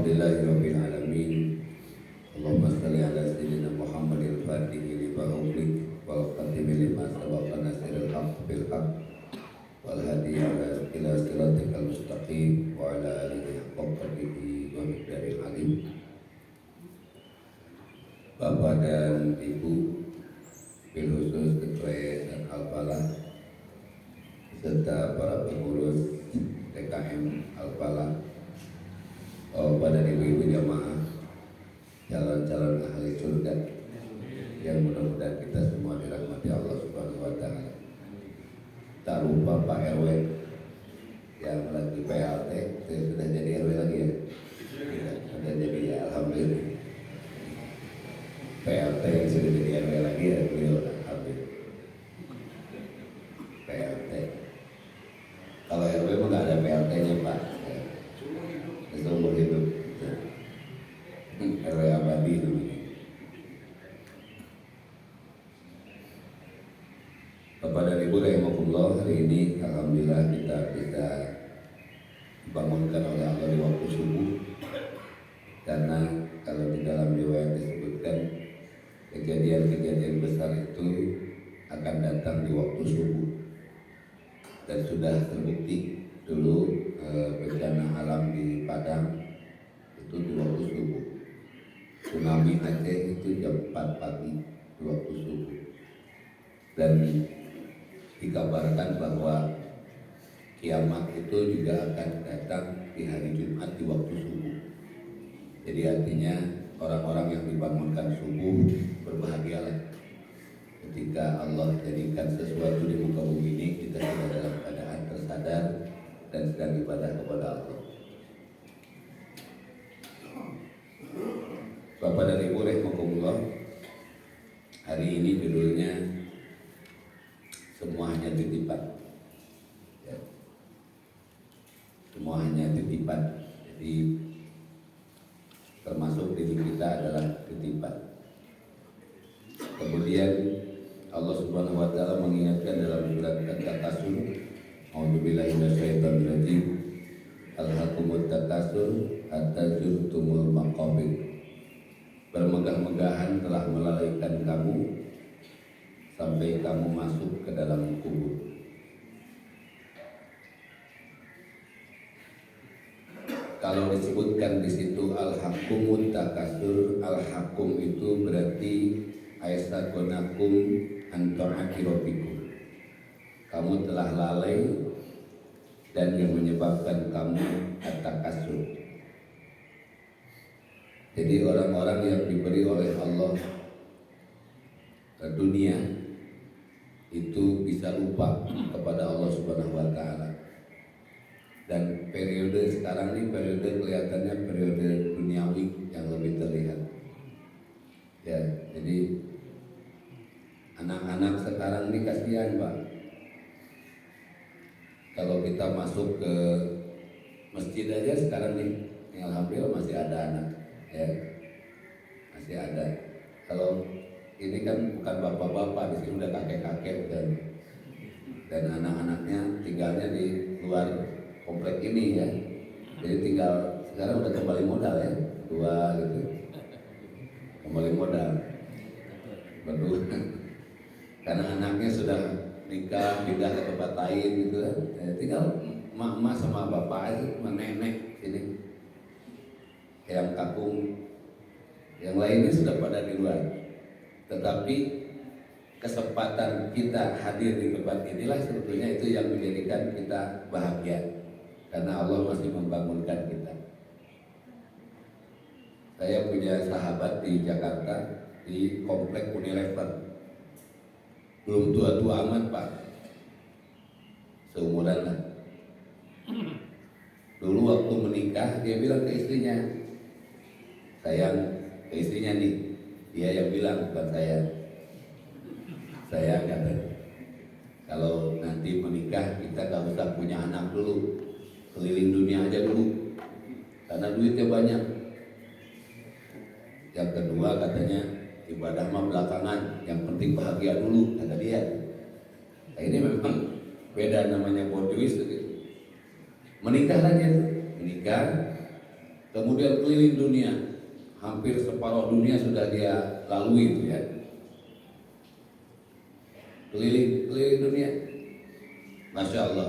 Alhamdulillahirabbil alamin. Allahumma shalli ala sayyidina Muhammadil Fatihi lima ughliq wal khatimi lima sabaqa nasiril haqq bil haqq wal hadi ila siratikal mustaqim wa ala alihi haqqa qadrihi wa miqdaril alim. Bapak dan Ibu, bil khusus Ketua dan Al-Falah serta para pengurus TKM Al-Falah, Bapak dan Ibu-ibu jamaah, calon-calon ahli surga yang mudah-mudahan kita semua dirahmati Allah Subhanahu wa taala. Tak lupa Pak RW yang lagi PLT, sudah jadi RW lagi ya? Sudah jadi ya, alhamdulillah. PLT yang sudah jadi RW lagi ya, beliau alhamdulillah. PLT. Kalau RW mah nggak ada PLT-nya Pak. Seumur hidup. RW abadi itu. Bapak dan Ibu rahimakumullah, hari ini alhamdulillah kita bisa dibangunkan oleh Allah di waktu subuh, karena kalau di dalam riwayat disebutkan kejadian-kejadian besar itu akan datang di waktu subuh, dan sudah terbukti dulu bencana alam di Padang itu di waktu subuh. Tsunami Aceh itu jam 4 pagi di waktu subuh, dan dikabarkan bahwa kiamat itu juga akan datang di hari Jumat di waktu subuh. Jadi artinya orang-orang yang dibangunkan subuh berbahagialah ketika Allah jadikan sesuatu di muka bumi ini kita sudah dalam keadaan tersadar dan sedang ibadah kepada Allah. Bapak dan Ibu rahimakumullah, hari ini judulnya semua hanya titipan. Ya. Semua hanya titipan. Jadi termasuk diri kita adalah titipan. Kemudian Allah Subhanahu wa taala mengingatkan dalam surat At-Takasur, A'udzubillahi minasyaitonir rajim. Alhaqumut takasur hatta zurtumul maqabir. Bermegah-megahan telah melalaikan kamu sampai kamu masuk ke dalam kubur. Kalau disebutkan di situ al-hakumut takasur, al-hakum itu berarti aisagonakum anto'ati rabbikum. Kamu telah lalai dan yang menyebabkan kamu at-takasur. Jadi orang-orang yang diberi oleh Allah dunia itu bisa lupa kepada Allah Subhanahu wa taala. Dan periode sekarang ini periode kelihatannya periode duniawi yang lebih terlihat. Ya, jadi anak-anak sekarang ini kasihan Pak. Kalau kita masuk ke masjid aja sekarang nih, alhamdulillah masih ada anak, ya, masih ada. Kalau ini kan bukan bapak-bapak, di sini udah kakek-kakek dan anak-anaknya tinggalnya di luar komplek ini ya. Jadi tinggal sekarang udah kembali modal ya, dua gitu, kembali modal berdua. Karena anaknya sudah nikah, pindah ke tempat lain gitu kan. Tinggal emak-emak sama bapak itu, nenek ini, yang kakung, yang lainnya sudah pada di luar. Tetapi kesempatan kita hadir di tempat inilah sebetulnya itu yang menjadikan kita bahagia, karena Allah masih membangunkan kita. Saya punya sahabat di Jakarta, di komplek Unilever. Belum tua-tua amat Pak, seumuran lah. Dulu waktu menikah dia bilang ke istrinya, sayang, ke istrinya nih, dia yang bilang bukan saya kata, kalau nanti menikah kita gak usah punya anak dulu, keliling dunia aja dulu, karena duitnya banyak. Yang kedua katanya, ibadah mah belakangan, yang penting bahagia dulu, kata dia. Nah, ini memang beda, namanya bodois gitu. Menikah aja, menikah kemudian keliling dunia, hampir separuh dunia sudah dia lalui itu ya, keliling dunia, masya Allah,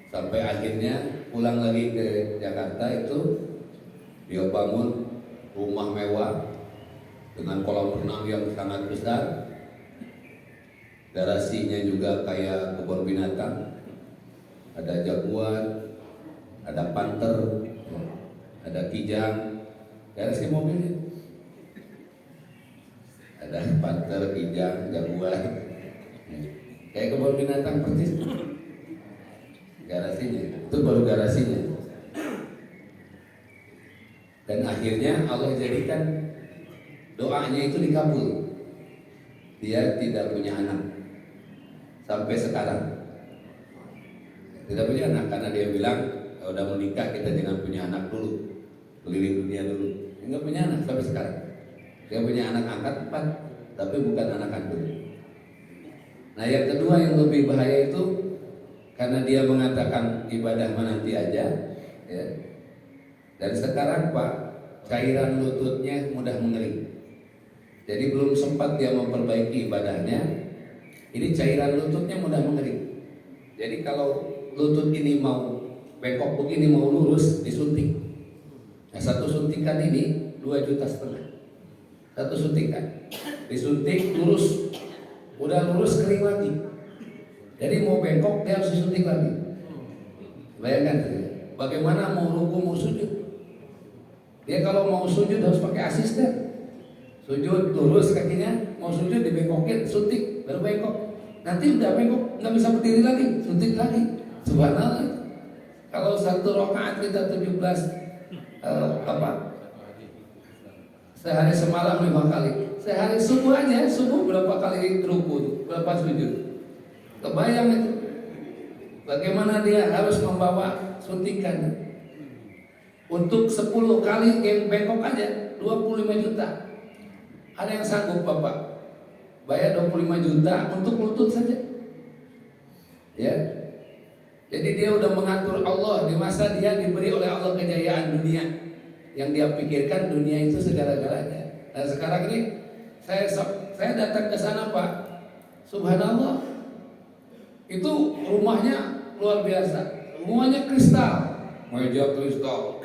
sampai akhirnya pulang lagi ke Jakarta itu dia bangun rumah mewah dengan kolam renang yang sangat besar, garasinya juga kayak kebun binatang, ada jaguar, ada panter, ada kijang, garasi mobilnya, ada panter, kijang, jaguar, kayak kebun binatang persis. Garasinya, itu baru garasinya. Dan akhirnya Allah jadikan doanya itu dikabul. Dia tidak punya anak sampai sekarang. Tidak punya anak karena dia bilang kalau udah menikah kita jangan punya anak dulu, keliling dunia dulu. Dia nggak punya anak sampai sekarang. Dia punya anak angkat 4, tapi bukan anak kandung. Nah yang kedua yang lebih bahaya itu karena dia mengatakan ibadah menanti aja, ya. Dan sekarang Pak, cairan lututnya mudah mengering. Jadi belum sempat dia memperbaiki ibadahnya, ini cairan lututnya mudah mengering. Jadi kalau lutut ini mau bengkok begini, mau lurus, disuntik. Nah, satu suntikan ini 2,5 juta. Satu suntikan, disuntik lurus, udah lurus kering lagi. Jadi mau bengkok dia harus disuntik lagi. Bayangkan, bagaimana mau ruku mau sujud? Dia kalau mau sujud harus pakai asisten. Sujud lurus kakinya, mau sujud dibengkokin, suntik baru bengkok. Nanti udah bengkok nggak bisa berdiri lagi, suntik lagi. Subhanallah. Kalau satu rakaat kita 17 sehari semalam 5 kali. Sehari subuh aja, subuh berapa kali ruku, berapa sujud. Kebayang itu. Bagaimana dia harus membawa suntikan. Untuk 10 kali bengkok aja 25 juta. Ada yang sanggup Bapak bayar 25 juta untuk lutut saja? Ya. Jadi dia udah mengatur Allah di masa dia diberi oleh Allah kejayaan dunia. Yang dia pikirkan dunia itu segala-galanya. Dan sekarang ini saya datang ke sana Pak. Subhanallah. Itu rumahnya luar biasa. Semuanya kristal. Meja kristal.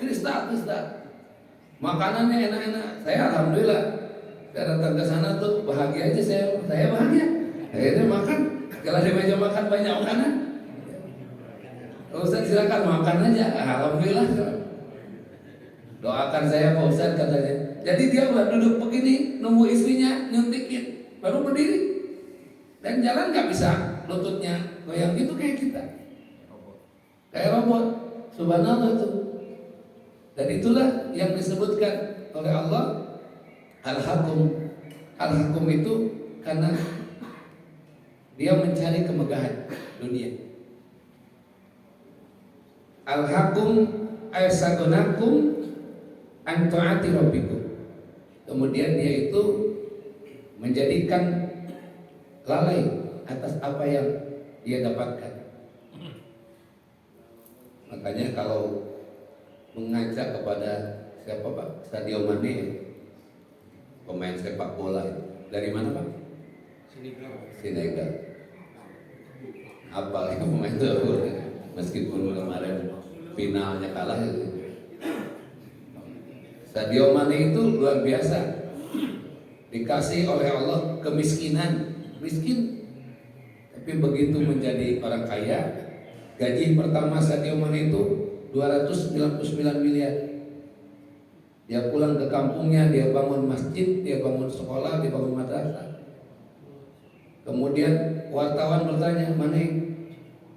Makanannya enak-enak. Saya alhamdulillah. Saya datang ke sana tuh bahagia aja saya bahagia. Akhirnya makan. Kalau di meja makan banyak makanan. Ustaz silakan makan aja. Alhamdulillah. Doakan saya Pak Ustaz katanya. Jadi dia udah duduk begini nunggu istrinya nyuntikin baru berdiri. Dan jalan nggak bisa, lututnya goyang gitu kayak kita. Kayak robot. Subhanallah itu. Dan itulah yang disebutkan oleh Allah Al-Hakum. Al-Hakum itu karena dia mencari kemegahan dunia. Al-Hakum aysagunakum an ta'ati rabbikum. Kemudian dia itu menjadikan lalai atas apa yang dia dapatkan. Makanya kalau mengajak kepada siapa Pak? Sadio Mane, pemain sepak bola dari mana Pak? Senegal. Apa yang pemain itu? Meskipun kemarin finalnya kalah. Sadio Mane itu luar biasa. Dikasih oleh Allah kemiskinan, miskin. Tapi begitu menjadi orang kaya, gaji pertama Sadio Mane itu 299 miliar. Dia pulang ke kampungnya, dia bangun masjid, dia bangun sekolah, dia bangun madrasah. Kemudian wartawan bertanya, Mane,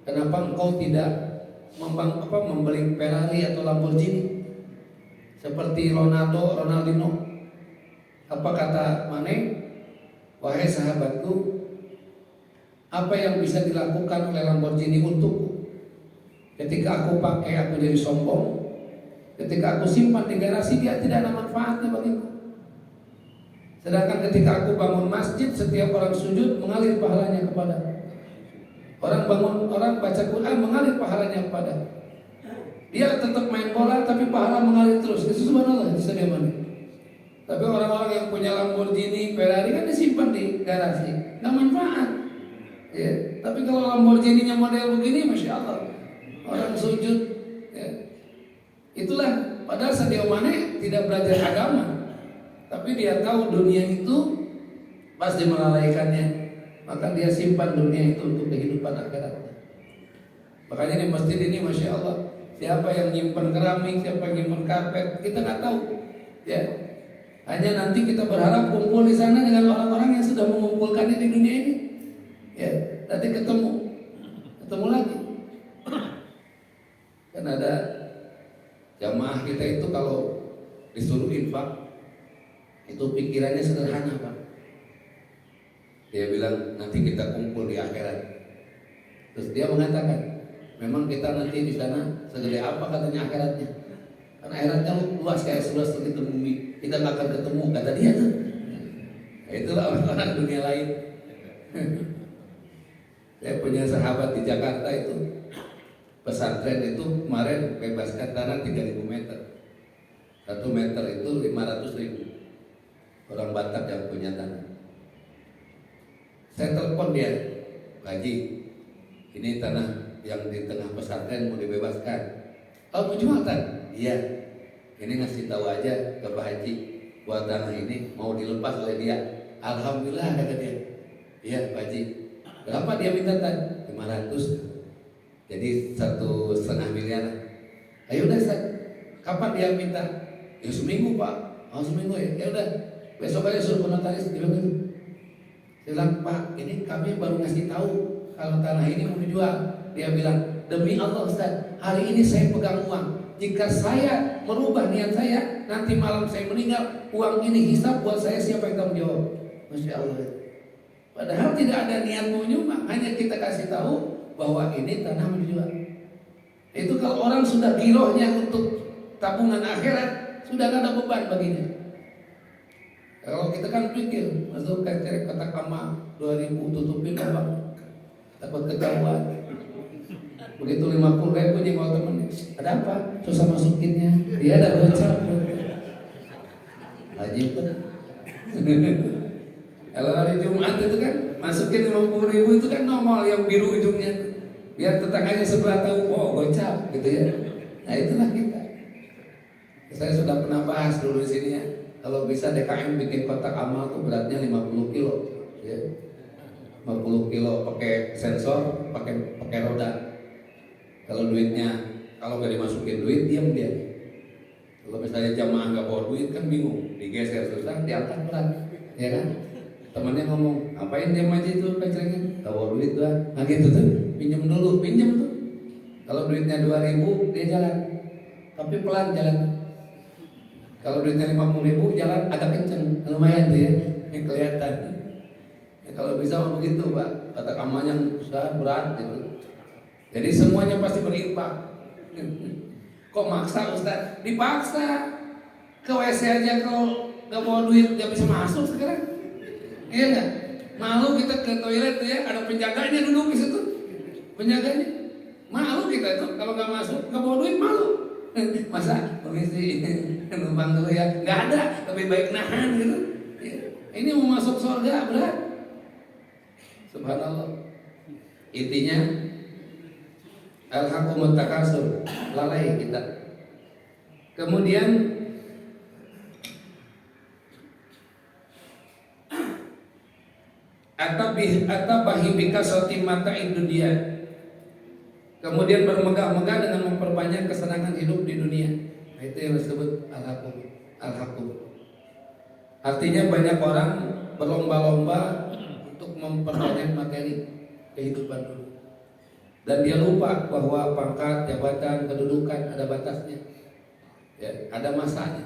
kenapa engkau tidak membeli Ferrari atau Lamborghini seperti Ronaldinho? Apa kata Mane? Wahai sahabatku, apa yang bisa dilakukan oleh Lamborghini untukku? Ketika aku pakai, aku jadi sombong. Ketika aku simpan di garasi, dia tidak ada manfaatnya bagiku. Sedangkan ketika aku bangun masjid, setiap orang sujud mengalir pahalanya kepada. Orang baca Quran mengalir pahalanya kepada. Dia tetap main bola tapi pahala mengalir terus. Itu subhanallah di Sudirman. Tapi orang-orang yang punya Lamborghini, Ferrari kan disimpan di garasi, nggak manfaat. Ya. Tapi kalau Lamborghini-nya model begini, masya Allah, orang sujud. Ya. Itulah padahal Sadio Mane tidak belajar agama, tapi dia tahu dunia itu pasti melalaikannya, maka dia simpan dunia itu untuk kehidupan akhiratnya. Makanya di masjid ini masya Allah, siapa yang nyimpan keramik, siapa yang nyimpan karpet, kita nggak tahu. Ya, hanya nanti kita berharap kumpul di sana dengan orang-orang yang sudah mengumpulkannya di dunia ini. Ya, nanti ketemu lagi. Kan ada jamaah kita itu kalau disuruh infak, itu pikirannya sederhana Pak. Dia bilang nanti kita kumpul di akhirat. Terus dia mengatakan, memang kita nanti di sana segede apa katanya akhiratnya? Karena akhiratnya luas kayak seluas langit dan bumi. Kita nggak akan ketemu kata dia tuh. Nah, itulah orang-orang dunia lain. Saya punya sahabat di Jakarta itu, pesantren itu kemarin bebaskan tanah 3.000 meter. 1 meter itu 500.000. Orang Batak yang punya tanah. Saya telepon dia, Pak Haji, ini tanah yang di tengah pesantren mau dibebaskan. Oh, mau jual tan? Iya. Ini ngasih tahu aja ke Pak Haji, buat tanah ini mau dilepas oleh dia. Alhamdulillah kata dia. Iya Pak Haji. Berapa dia minta tan? 500. Jadi 1,5 miliar. Ayo udah Ustaz. Kapan dia minta? Ya seminggu Pak. Oh seminggu ya. Ya udah. Besok aja suruh notaris dia bilang gitu. Dia bilang Pak, ini kami baru ngasih tahu kalau tanah ini mau dijual. Dia bilang, demi Allah Ustaz, hari ini saya pegang uang. Jika saya merubah niat saya, nanti malam saya meninggal, uang ini hisab buat saya, siapa yang tanggung jawab? Masya Allah. Padahal tidak ada niat mau nyumbang, hanya kita kasih tahu bahwa ini tanah mau dijual. Itu kalau orang sudah girohnya untuk tabungan akhirat, sudah tidak ada beban baginya. Kalau kita kan pikir, masuk ke kotak amal 2.000 tutupin abang, takut ketahuan. Begitu 50.000 dia mau temen, ada apa? Susah masukinnya, dia ada gocap. Ajib kan? Kalau hari Jumat itu kan masukin 50.000 itu kan normal yang biru ujungnya, biar tetangganya sebelah tahu, oh gocap gitu ya. Nah itulah kita. Saya sudah pernah bahas dulu di sini ya. Kalau bisa DKM bikin kotak amal tuh beratnya 50 kilo, ya. 50 kilo pakai sensor, pakai roda. Kalau duitnya, kalau nggak dimasukin duit, diam dia. Kalau misalnya jamaah nggak bawa duit kan bingung, digeser susah, diangkat berat, ya kan? Temannya ngomong, apain diam aja itu pecelengin? Nggak bawa duit tuh, nah gitu tuh, pinjam dulu, pinjam tuh. Kalau duitnya 2.000 dia jalan, tapi pelan jalan. Kalau duitnya 50.000 jalan agak kenceng, lumayan tuh ya, yang kelihatan. Ya, kalau bisa begitu Pak, kotak amalnya besar berat gitu. Jadi semuanya pasti berinfak. Kok maksa Ustaz? Dipaksa. Ke WC aja kalau nggak bawa duit nggak bisa masuk sekarang. Iya nggak? Malu kita ke toilet tuh ya, ada penjaganya duduk di situ. Penjaganya. Malu kita itu kalau nggak masuk, nggak bawa duit malu. Masa permisi numpang dulu ya? Nggak ada, lebih baik nahan gitu. Ya. Ini mau masuk surga berat. Subhanallah. Intinya al-haqqumut takasur, lalai kita. Kemudian atabahi bikasati mata'id dunia. Kemudian bermegah-megah dengan memperbanyak kesenangan hidup di dunia. Nah, itu yang disebut al-haqqum. Artinya banyak orang berlomba-lomba untuk memperbanyak materi kehidupan dunia. Dan dia lupa bahwa pangkat, jabatan, kedudukan ada batasnya, ya, ada masanya.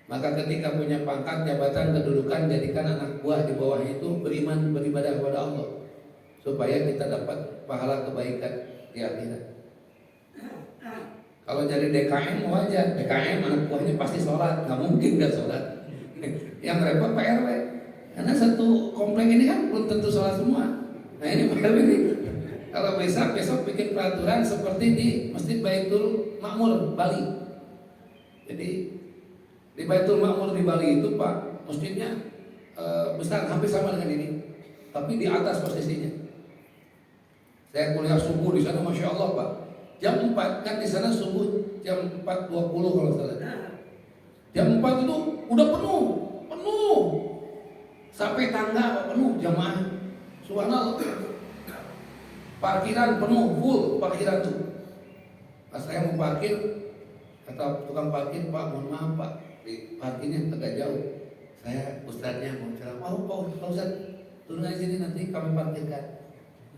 Maka ketika punya pangkat, jabatan, kedudukan, jadikan anak buah di bawah itu beriman, beribadah kepada Allah, supaya kita dapat pahala kebaikan di akhirat. Kalau jadi DKM wajar, DKM anak buahnya pasti sholat, nggak mungkin nggak sholat. Yang repot Pak RW, karena satu komplek ini kan belum tentu sholat semua. Nah ini Pak RW ini Kalau besok bikin peraturan seperti di Masjid Baitul Makmur Bali. Jadi di Baitul Makmur di Bali itu Pak, masjidnya besar hampir sama dengan ini, tapi di atas posisinya. Saya kuliah subuh di sana, masya Allah Pak. Jam 4 kan di sana subuh jam 4.20 kalau salah. Jam 4 itu udah penuh, sampai tangga penuh jamaah. Subhanallah. Parkiran penuh, full parkiran tuh. Pas saya mau parkir, kata tukang parkir, Pak mohon maaf Pak, di parkirnya agak jauh. Saya ustadznya mau bilang, Pak Ustadz turun aja sini nanti kami parkirkan.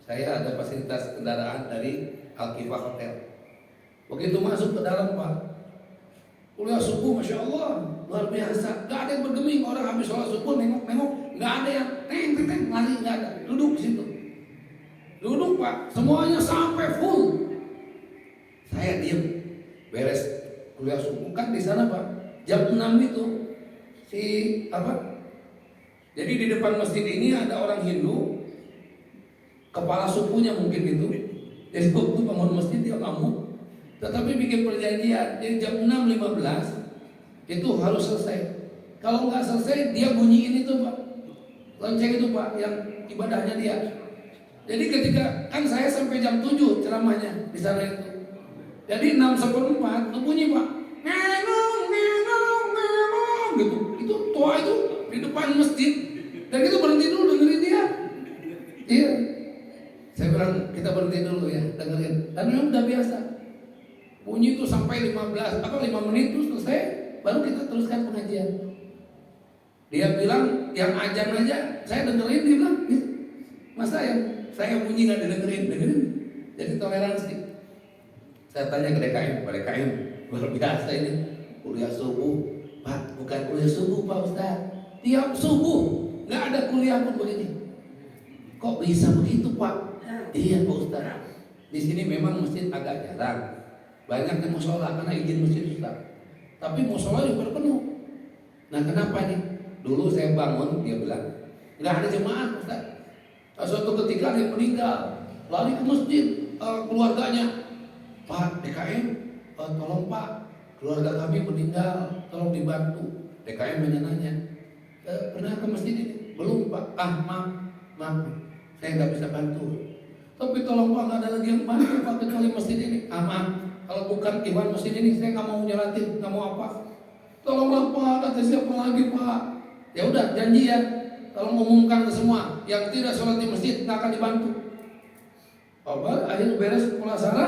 Saya ada fasilitas kendaraan dari Al-Kifah Hotel. Begitu masuk ke dalam Pak, kuliah subuh masya Allah luar biasa. Gak ada yang bergeming, orang habis sholat subuh nengok, gak ada yang teng lari, gak ada. Duduk di situ. Duduk Pak, semuanya sampai full. Saya diem, beres kuliah subuh kan di sana Pak. Jam 6 itu jadi di depan masjid ini ada orang Hindu, kepala sukunya mungkin gitu. Jadi waktu bangun masjid dia ngamuk, tetapi bikin perjanjian. Jadi jam 6.15 itu harus selesai. Kalau nggak selesai dia bunyiin itu Pak, lonceng itu Pak, yang ibadahnya dia. Jadi ketika kan saya sampai jam 7 ceramahnya di sana itu. Jadi 6.14 itu bunyi Pak. Nenong gitu. Itu tua itu di depan masjid. Dan kita berhenti dulu dengerin dia. Iya. Saya bilang kita berhenti dulu ya, dengerin. Dan memang udah biasa. Bunyi itu sampai 5 menit itu selesai, baru kita teruskan pengajian. Dia bilang yang ajan aja saya dengerin, dia bilang, masa yang saya bunyi nggak dengerin. Jadi toleransi. Saya tanya ke DKM, Pak DKM luar biasa ini kuliah subuh, Pak bukan kuliah subuh Pak Ustadz, tiap subuh nggak ada kuliah pun begini. Kok bisa begitu Pak? Iya Pak Ustadz. Di sini memang masjid agak jarang, banyak yang musola karena izin masjid Ustadz. Tapi musola juga penuh. Nah kenapa nih? Dulu saya bangun, dia bilang nggak ada jemaah Ustadz. Suatu ketika dia meninggal, lari ke masjid, keluarganya, Pak DKM, tolong Pak, keluarga kami meninggal, tolong dibantu. DKM nanya, pernah ke masjid ini? Belum Pak. Maaf, saya nggak bisa bantu. Tapi tolong Pak, nggak ada lagi yang bantu Pak kecuali masjid ini. Maaf, kalau bukan iwan masjid ini, saya nggak mau nyeratin, nggak mau apa. Tolonglah Pak, kata siapa lagi Pak? Ya udah janji ya. Kalau mengumumkan ke semua yang tidak sholat di masjid nggak akan dibantu. Akhirnya beres pulasara,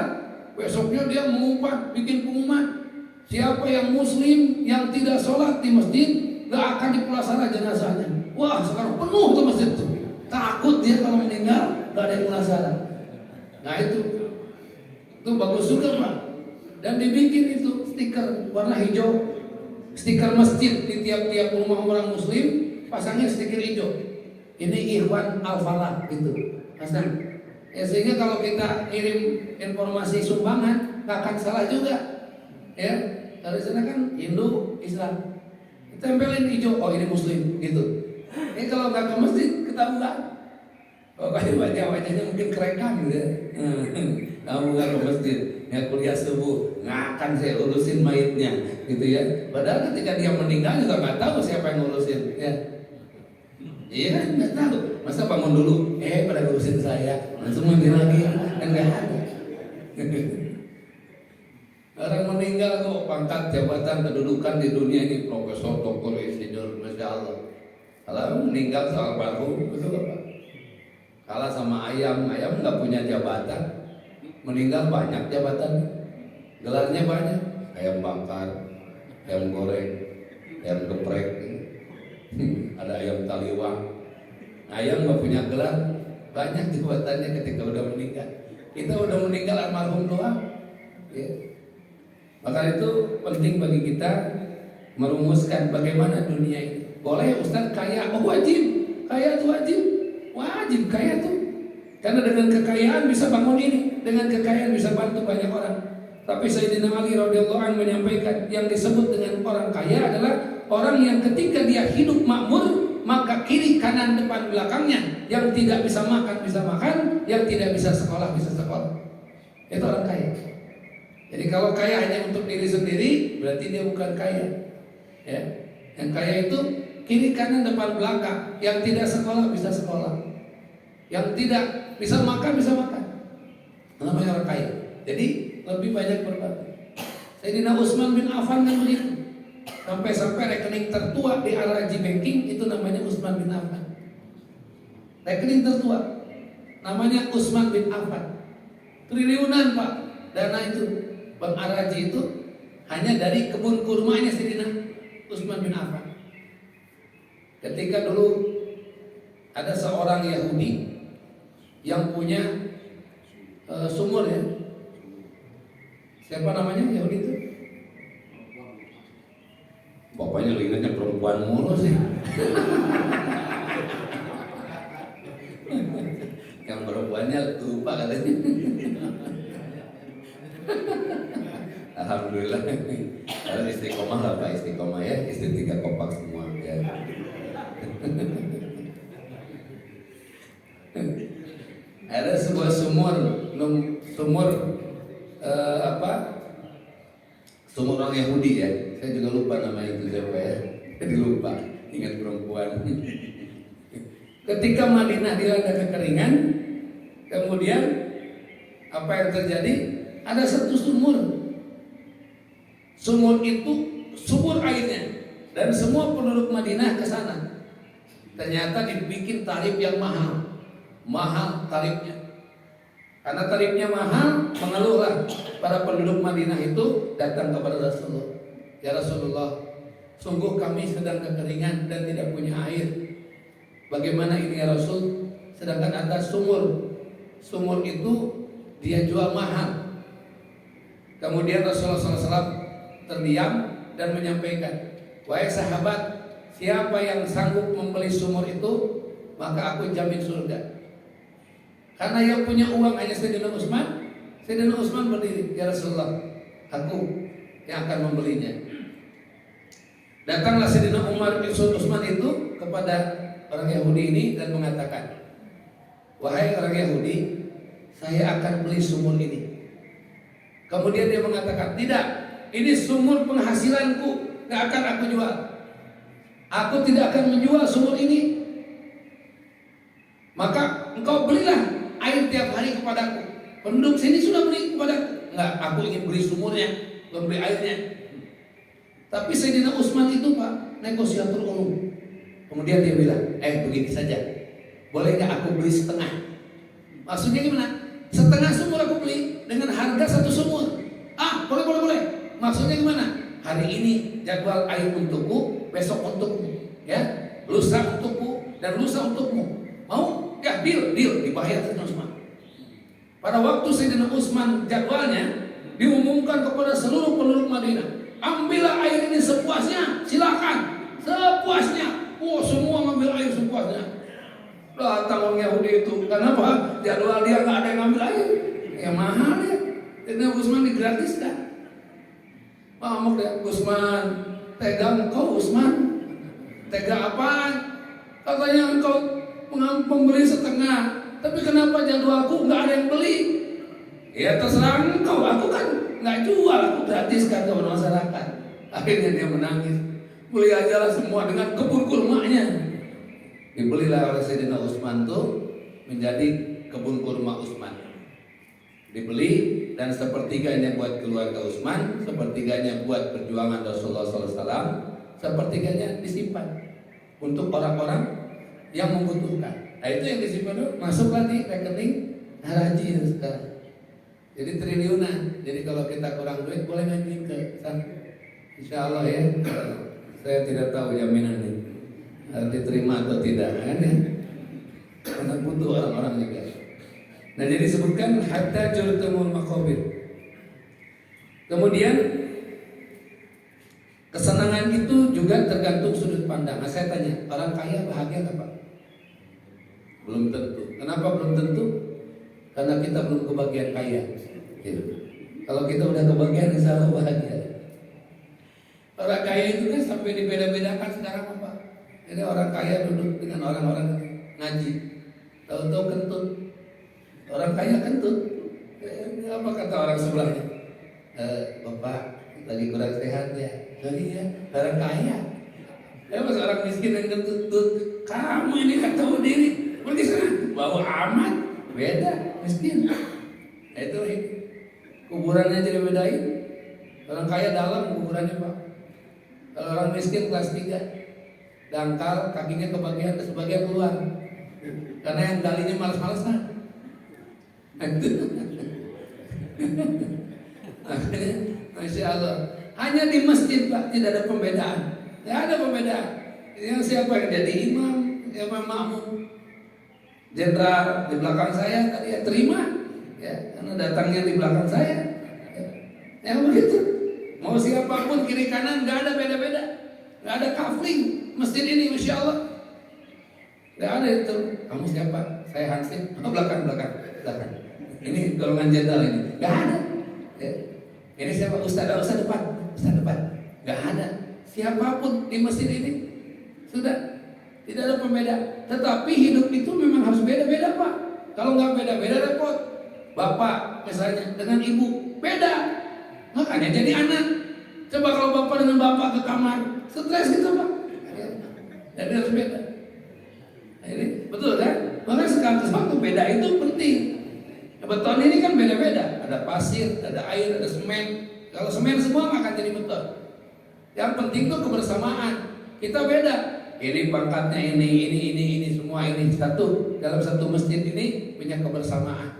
besoknya dia mengumumkan, bikin pengumuman, siapa yang muslim yang tidak sholat di masjid nggak akan dipulasara jenazahnya. Wah sekarang penuh tuh masjid tuh. Takut dia kalau meninggal nggak ada yang pulasara. Nah itu bagus juga Pak. Dan dibikin itu stiker warna hijau, stiker masjid di tiap-tiap rumah orang muslim. Pasangnya stiker hijau. Ini Ikhwan Al-Falah gitu. Pasang. Ya sehingga kalau kita kirim informasi sumbangan nggak akan salah juga. Ya, dari sana kan Hindu, Islam. Tempelin hijau, oh ini Muslim gitu. Ini kalau nggak ke masjid ketahuan. Pokoknya wajahnya mungkin kerekan gitu ya. Kamu nggak ke masjid, ya kuliah subuh, nggak akan saya urusin mayitnya gitu ya. Padahal ketika dia meninggal juga nggak tahu siapa yang ngurusin ya. Iya nggak tahu, masa bangun dulu, pada ngurusin saya, langsung mandi lagi, kan nggak ada. Orang meninggal kok pangkat jabatan kedudukan di dunia ini profesor, doktor, insinyur, masya Allah. Kalau meninggal soal baru, betul apa? Kalah sama ayam nggak punya jabatan, meninggal banyak jabatan, gelarnya banyak, ayam bakar, ayam goreng, ayam geprek. Ada ayam taliwang. Ayam nggak punya gelar, banyak jabatannya ketika udah meninggal. Kita udah meninggal almarhum doang. Ya. Maka itu penting bagi kita merumuskan bagaimana dunia ini. Boleh Ustaz kaya, wajib. Kaya itu wajib kaya tuh. Karena dengan kekayaan bisa bangun ini, dengan kekayaan bisa bantu banyak orang. Tapi Sayyidina Ali radhiyallahu anhu menyampaikan yang disebut dengan orang kaya adalah orang yang ketika dia hidup makmur, maka kiri kanan depan belakangnya, yang tidak bisa makan, yang tidak bisa sekolah bisa sekolah. Itu orang kaya. Jadi kalau kaya hanya untuk diri sendiri, berarti dia bukan kaya. Ya. Yang kaya itu kiri kanan depan belakang, yang tidak sekolah bisa sekolah, yang tidak bisa makan bisa makan. Namanya orang kaya. Jadi lebih banyak berbagi. Sayyidina Utsman bin Affan kan begitu. Sampai rekening tertua di Al-Rajhi Banking itu namanya Utsman bin Affan. Rekening tertua namanya Utsman bin Affan. Triliunan Pak dana itu. Bang Al-Rajhi itu hanya dari kebun kurmanya Sayyidina Utsman bin Affan. Ketika dulu ada seorang Yahudi yang punya sumur ya. Siapa namanya Yahudi itu? Bapaknya lu ingatnya perempuan mulu sih. Yang perempuannya lupa katanya. Alhamdulillah. Kalau istiqomah lah Pak, istiqomah ya, istri 3 kompak semua ya. Ada sebuah sumur sumur orang Yahudi ya. Saya juga lupa namanya itu siapa ya. Jadi lupa, ingat perempuan. Ketika Madinah dilanda kekeringan, kemudian apa yang terjadi? Ada satu sumur. Sumur itu subur airnya dan semua penduduk Madinah ke sana. Ternyata dibikin tarif yang mahal tarifnya. Karena tarifnya mahal, mengeluhlah para penduduk Madinah itu datang kepada Rasulullah. Ya Rasulullah, sungguh kami sedang kekeringan dan tidak punya air. Bagaimana ini ya Rasul? Sedangkan ada sumur itu dia jual mahal. Kemudian Rasulullah SAW terdiam dan menyampaikan, wahai sahabat, siapa yang sanggup membeli sumur itu, maka aku jamin surga. Karena yang punya uang hanya Sayyidina Utsman. Sayyidina Utsman berdiri, ya Rasulullah, aku yang akan membelinya. Datanglah Sayyidina Umar bin Utsman itu kepada orang Yahudi ini dan mengatakan, wahai orang Yahudi, saya akan beli sumur ini. Kemudian dia mengatakan, tidak, ini sumur penghasilanku, gak akan aku jual. Aku tidak akan menjual sumur ini. Maka engkau belilah air tiap hari kepadaku. Penduduk sini sudah beli kepadaku. Enggak, aku ingin beli sumurnya, bukan beli airnya. Tapi Sayyidina Utsman itu Pak, negosiator umum. Kemudian dia bilang, begini saja, boleh gak aku beli setengah? Maksudnya gimana? Setengah sumur aku beli dengan harga satu sumur. Boleh. Maksudnya gimana? Hari ini jadwal air untukku, besok untukmu, ya, lusa untukku dan lusa untukmu. Mau? Ya, deal, dibayar Sayyidina Utsman. Pada waktu Sayyidina Utsman jadwalnya diumumkan kepada seluruh penduduk Madinah, ambillah air ini sepuasnya, silakan, sepuasnya. Semua ngambil air sepuasnya. Datang orang Yahudi itu, kenapa? Jadwal dia nggak ada yang ngambil air, ya mahal ya. Sayyidina Utsman digratiskan. Mamuk deh, Utsman, tega engkau Utsman, tega apaan? Katanya engkau pembeli setengah, tapi kenapa jadwalku nggak ada yang beli? Ya terserah engkau, aku kan nggak jual, aku gratiskan ke masyarakat. Akhirnya dia menangis, beli aja lah semua dengan kebun kurmanya. Dibelilah oleh Sayyidina Utsman tuh menjadi kebun kurma Utsman. Dibeli dan sepertiganya buat keluarga Utsman, sepertiganya buat perjuangan Rasulullah SAW, sepertiganya disimpan untuk orang-orang yang membutuhkan. Nah itu yang disimpan dulu, masuklah di rekening Al-Rajhi sekarang. Jadi triliunan. Jadi kalau kita kurang duit boleh ngajuin ke sana. Insya Allah ya. Saya tidak tahu jaminannya diterima atau tidak kan ya. Karena butuh orang-orang juga. Nah jadi disebutkan hatta jurtumul maqabir. Kemudian kesenangan itu juga tergantung sudut pandang. Nah saya tanya, orang kaya bahagia nggak Pak? Belum tentu. Kenapa belum tentu? Karena kita belum kebagian kaya. Gitu. Kalau kita udah kebagian, insya Allah bahagia. Orang kaya itu kan sampai dibeda-bedakan sekarang apa? Ini orang kaya duduk dengan orang-orang ngaji, tahu-tahu kentut. Orang kaya kentut. Apa kata orang sebelahnya? Bapak lagi kurang sehat ya. Jadi ya, orang kaya. Pas orang miskin yang kentut, kamu ini kan tahu diri, pergi sana, bawa amat, beda miskin. Itu kuburannya jadi bedain. Orang kaya dalam kuburannya Pak. Kalau orang miskin kelas 3, dangkal, kakinya sebagian keluar. Karena yang galinya malas-malasan. Akhirnya, Masya Allah. Hanya di masjid Pak, tidak ada pembedaan. Tidak ada pembedaan. Yang siapa yang jadi imam, siapa yang makmum. Jenderal di belakang saya tadi ya terima, ya, karena datangnya di belakang saya. Ya begitu. Mau siapapun kiri kanan nggak ada beda-beda, nggak ada kafling masjid ini, Masya Allah. Nggak ada itu. Kamu siapa? Saya Hansip. Oh, belakang. Ini golongan jenderal ini. Nggak ada. Ya. Ini siapa? Ustaz depan. Nggak ada. Siapapun di masjid ini sudah tidak ada pembeda. Tetapi hidup itu memang harus beda-beda Pak. Kalau nggak beda-beda repot. Bapak misalnya dengan ibu beda, makanya jadi anak. Coba kalau bapak dengan bapak ke kamar, stres gitu Pak. Jadi harus beda. Ini betul kan? Makanya sekarang beda itu penting. Beton ini kan beda-beda. Ada pasir, ada air, ada semen. Kalau semen semua nggak akan jadi beton. Yang penting itu kebersamaan. Kita beda. Ini pangkatnya ini semua ini satu dalam satu masjid ini punya kebersamaan.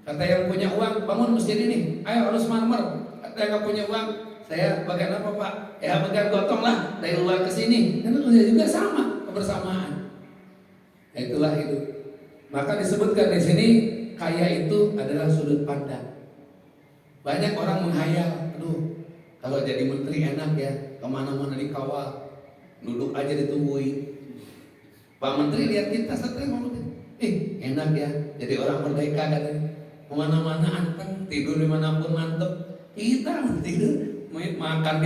Kata yang punya uang bangun masjid ini, ayo harus marmer. Kata yang nggak punya uang, saya bagian apa Pak? Ya bagian gotong lah dari luar ke sini. Dan itu juga sama kebersamaan. Itulah itu. Maka disebutkan di sini kaya itu adalah sudut pandang. Banyak orang menghayal, aduh kalau jadi menteri enak ya, kemana-mana dikawal, duduk aja ditungguin. Pak Menteri lihat kita stres Pak Menteri, enak ya, jadi orang merdeka katanya, kemana-mana anteng, tidur dimanapun mantep. Kita tidur, makan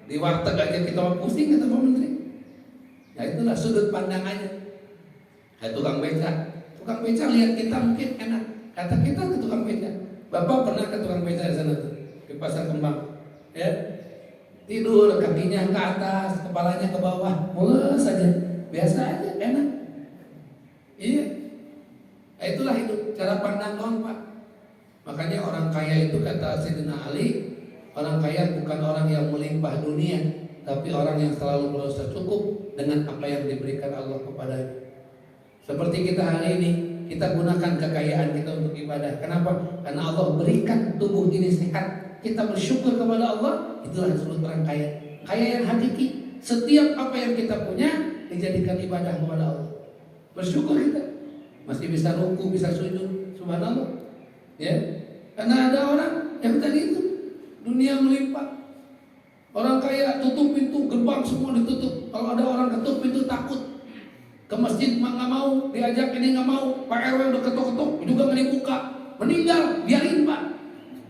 di warteg aja kita pusing kata Pak Menteri. Nah itulah sudut pandangannya. Tukang beca lihat kita mungkin enak, kata kita ke tukang beca. Bapak pernah ke tukang beca di sana tuh, di Pasar Kembang, ya tidur kakinya ke atas, kepalanya ke bawah, mulus saja, biasa aja, enak. Iya, nah, itulah itu cara pandang doang Pak. Makanya orang kaya itu kata Sayyidina Ali, orang kaya bukan orang yang melimpah dunia, tapi orang yang selalu merasa cukup dengan apa yang diberikan Allah kepadanya. Seperti kita hari ini, kita gunakan kekayaan kita untuk ibadah. Kenapa? Karena Allah berikan tubuh ini sehat. Kita bersyukur kepada Allah. Itulah disebut orang kaya. Kaya yang hakiki. Setiap apa yang kita punya dijadikan ibadah kepada Allah. Bersyukur kita. Masih bisa ruku, bisa sujud. Subhanallah. Ya. Karena ada orang yang tadi itu dunia melimpah. Orang kaya tutup pintu, gerbang semua ditutup. Kalau ada orang ketuk pintu takut. Ke masjid nggak mau, diajak ini nggak mau, Pak RW udah ketok-ketok juga nggak dibuka, meninggal, biarin Pak,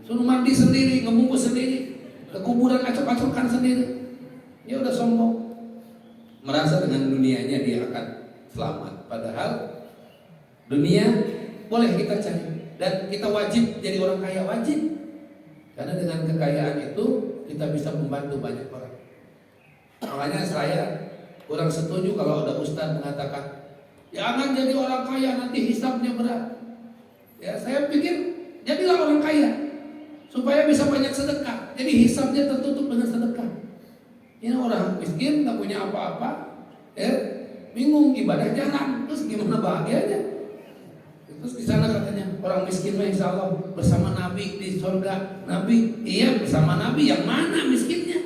suruh mandi sendiri, ngebungkus sendiri, ke kuburan acok-acokan sendiri, dia udah sombong, merasa dengan dunianya dia akan selamat, padahal dunia boleh kita cari dan kita wajib jadi orang kaya, wajib, karena dengan kekayaan itu kita bisa membantu banyak orang. Makanya saya kurang setuju kalau ada ustaz mengatakan jangan jadi orang kaya nanti hisabnya berat. Ya saya pikir jadilah orang kaya supaya bisa banyak sedekah. Jadi hisabnya tertutup dengan sedekah. Ini orang miskin nggak punya apa-apa, ya bingung ibadah jarang, terus gimana bahagianya? Terus di sana katanya orang miskin mah insya Allah bersama Nabi di surga. Nabi, iya bersama Nabi yang mana miskinnya?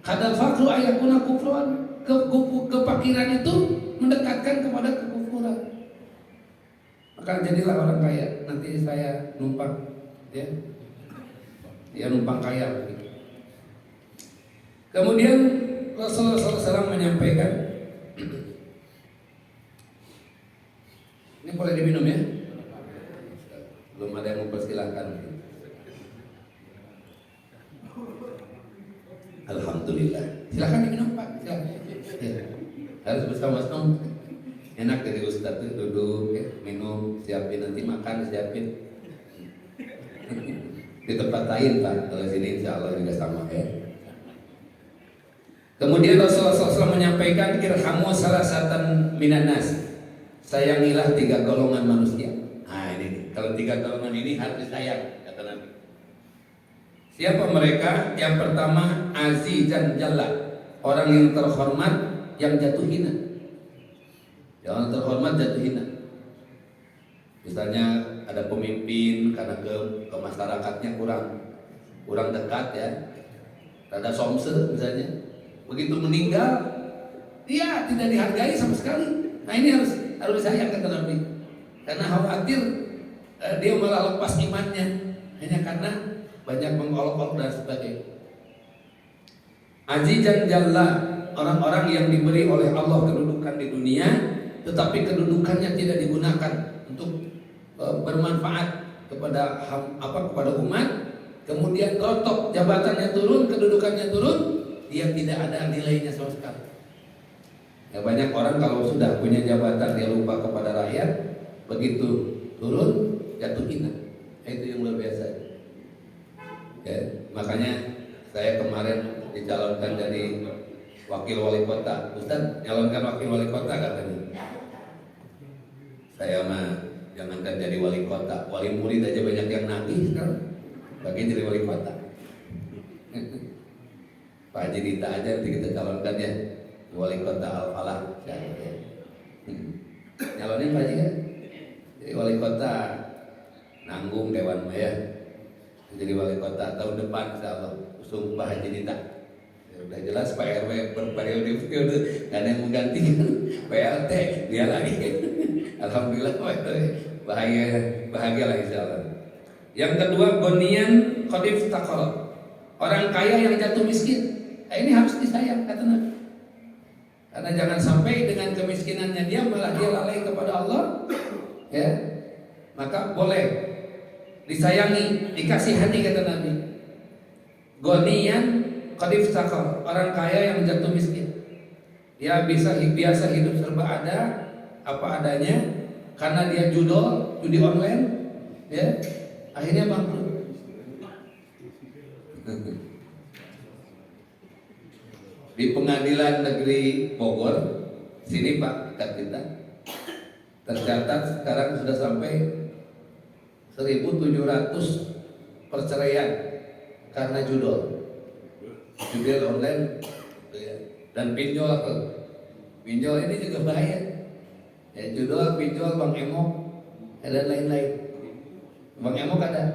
Kadal fakru ayakuna kufruan. Kefakiran itu mendekatkan kepada kekufuran. Maka jadilah orang kaya. Nanti saya numpang, ya, dia numpang kaya. Kemudian Rasulullah SAW menyampaikan, ini boleh diminum ya? Belum ada yang mempersilahkan. Alhamdulillah. Silakan diminum Pak. Silakan. Ya. harus bersama-sama. Enak jadi ustadz tuh duduk ya, minum, siapin nanti makan, siapin di tempat lain Pak. Kalau sini insya Allah juga sama ya. Kemudian Rasulullah SAW menyampaikan irhamu salasatan minan nas, sayangilah 3 golongan manusia. Nah ini nih, kalau 3 golongan ini harus disayang kata Nabi. Siapa mereka? Yang pertama azizan jalla, orang yang terhormat yang jatuh hina. Yang terhormat jatuh hina. Misalnya ada pemimpin karena ke masyarakatnya kurang dekat ya, ada somse misalnya, begitu meninggal dia tidak dihargai sama sekali. Nah ini harus disayang kata Nabi, karena khawatir dia malah lepas imannya hanya karena banyak mengolok-olok dan sebagainya. Azizan jalla, orang-orang yang diberi oleh Allah kedudukan di dunia, tetapi kedudukannya tidak digunakan untuk bermanfaat kepada umat, kemudian rontok, jabatannya turun, kedudukannya turun, dia tidak ada nilainya sama sekali. Ya, banyak orang kalau sudah punya jabatan dia lupa kepada rakyat, begitu turun jatuh hina. Itu yang luar biasa. Ya, makanya saya kemarin dicalonkan jadi wakil wali kota. Ustaz, nyalonkan wakil wali kota katanya. Saya mah jangankan jadi wali kota, wali murid aja banyak yang nagih sekarang. Bagi jadi wali kota. Pak Haji Dita aja nanti kita calonkan ya wali kota Al-Falah. Nyalonin Pak Haji kan? Jadi wali kota nanggung Dewan Maya. Jadi wali kota tahun depan insyaallah usung Pak Haji Dita. Udah jelas Pak RW berperiode gak ada yang menggantikan PLT dia lagi. Alhamdulillah bahagia lah insyaallah. Yang kedua gonian qadif taqara, orang kaya yang jatuh miskin. Nah, ini harus disayang kata Nabi. Karena jangan sampai dengan kemiskinannya dia malah dia lalai kepada Allah, ya. Maka boleh disayangi, dikasihani kata Nabi. Gonian qadif taqara, orang kaya yang jatuh miskin. Dia biasa hidup serba ada, apa adanya, karena dia judi online, ya, akhirnya bangkrut. Di Pengadilan Negeri Bogor, sini Pak dekat kita, tercatat sekarang sudah sampai 1.700 perceraian karena judi online dan pinjol. Pinjol ini juga bahaya. Ya, judul, pinjol, Bang Emok, dan lain-lain. Bang Emok ada,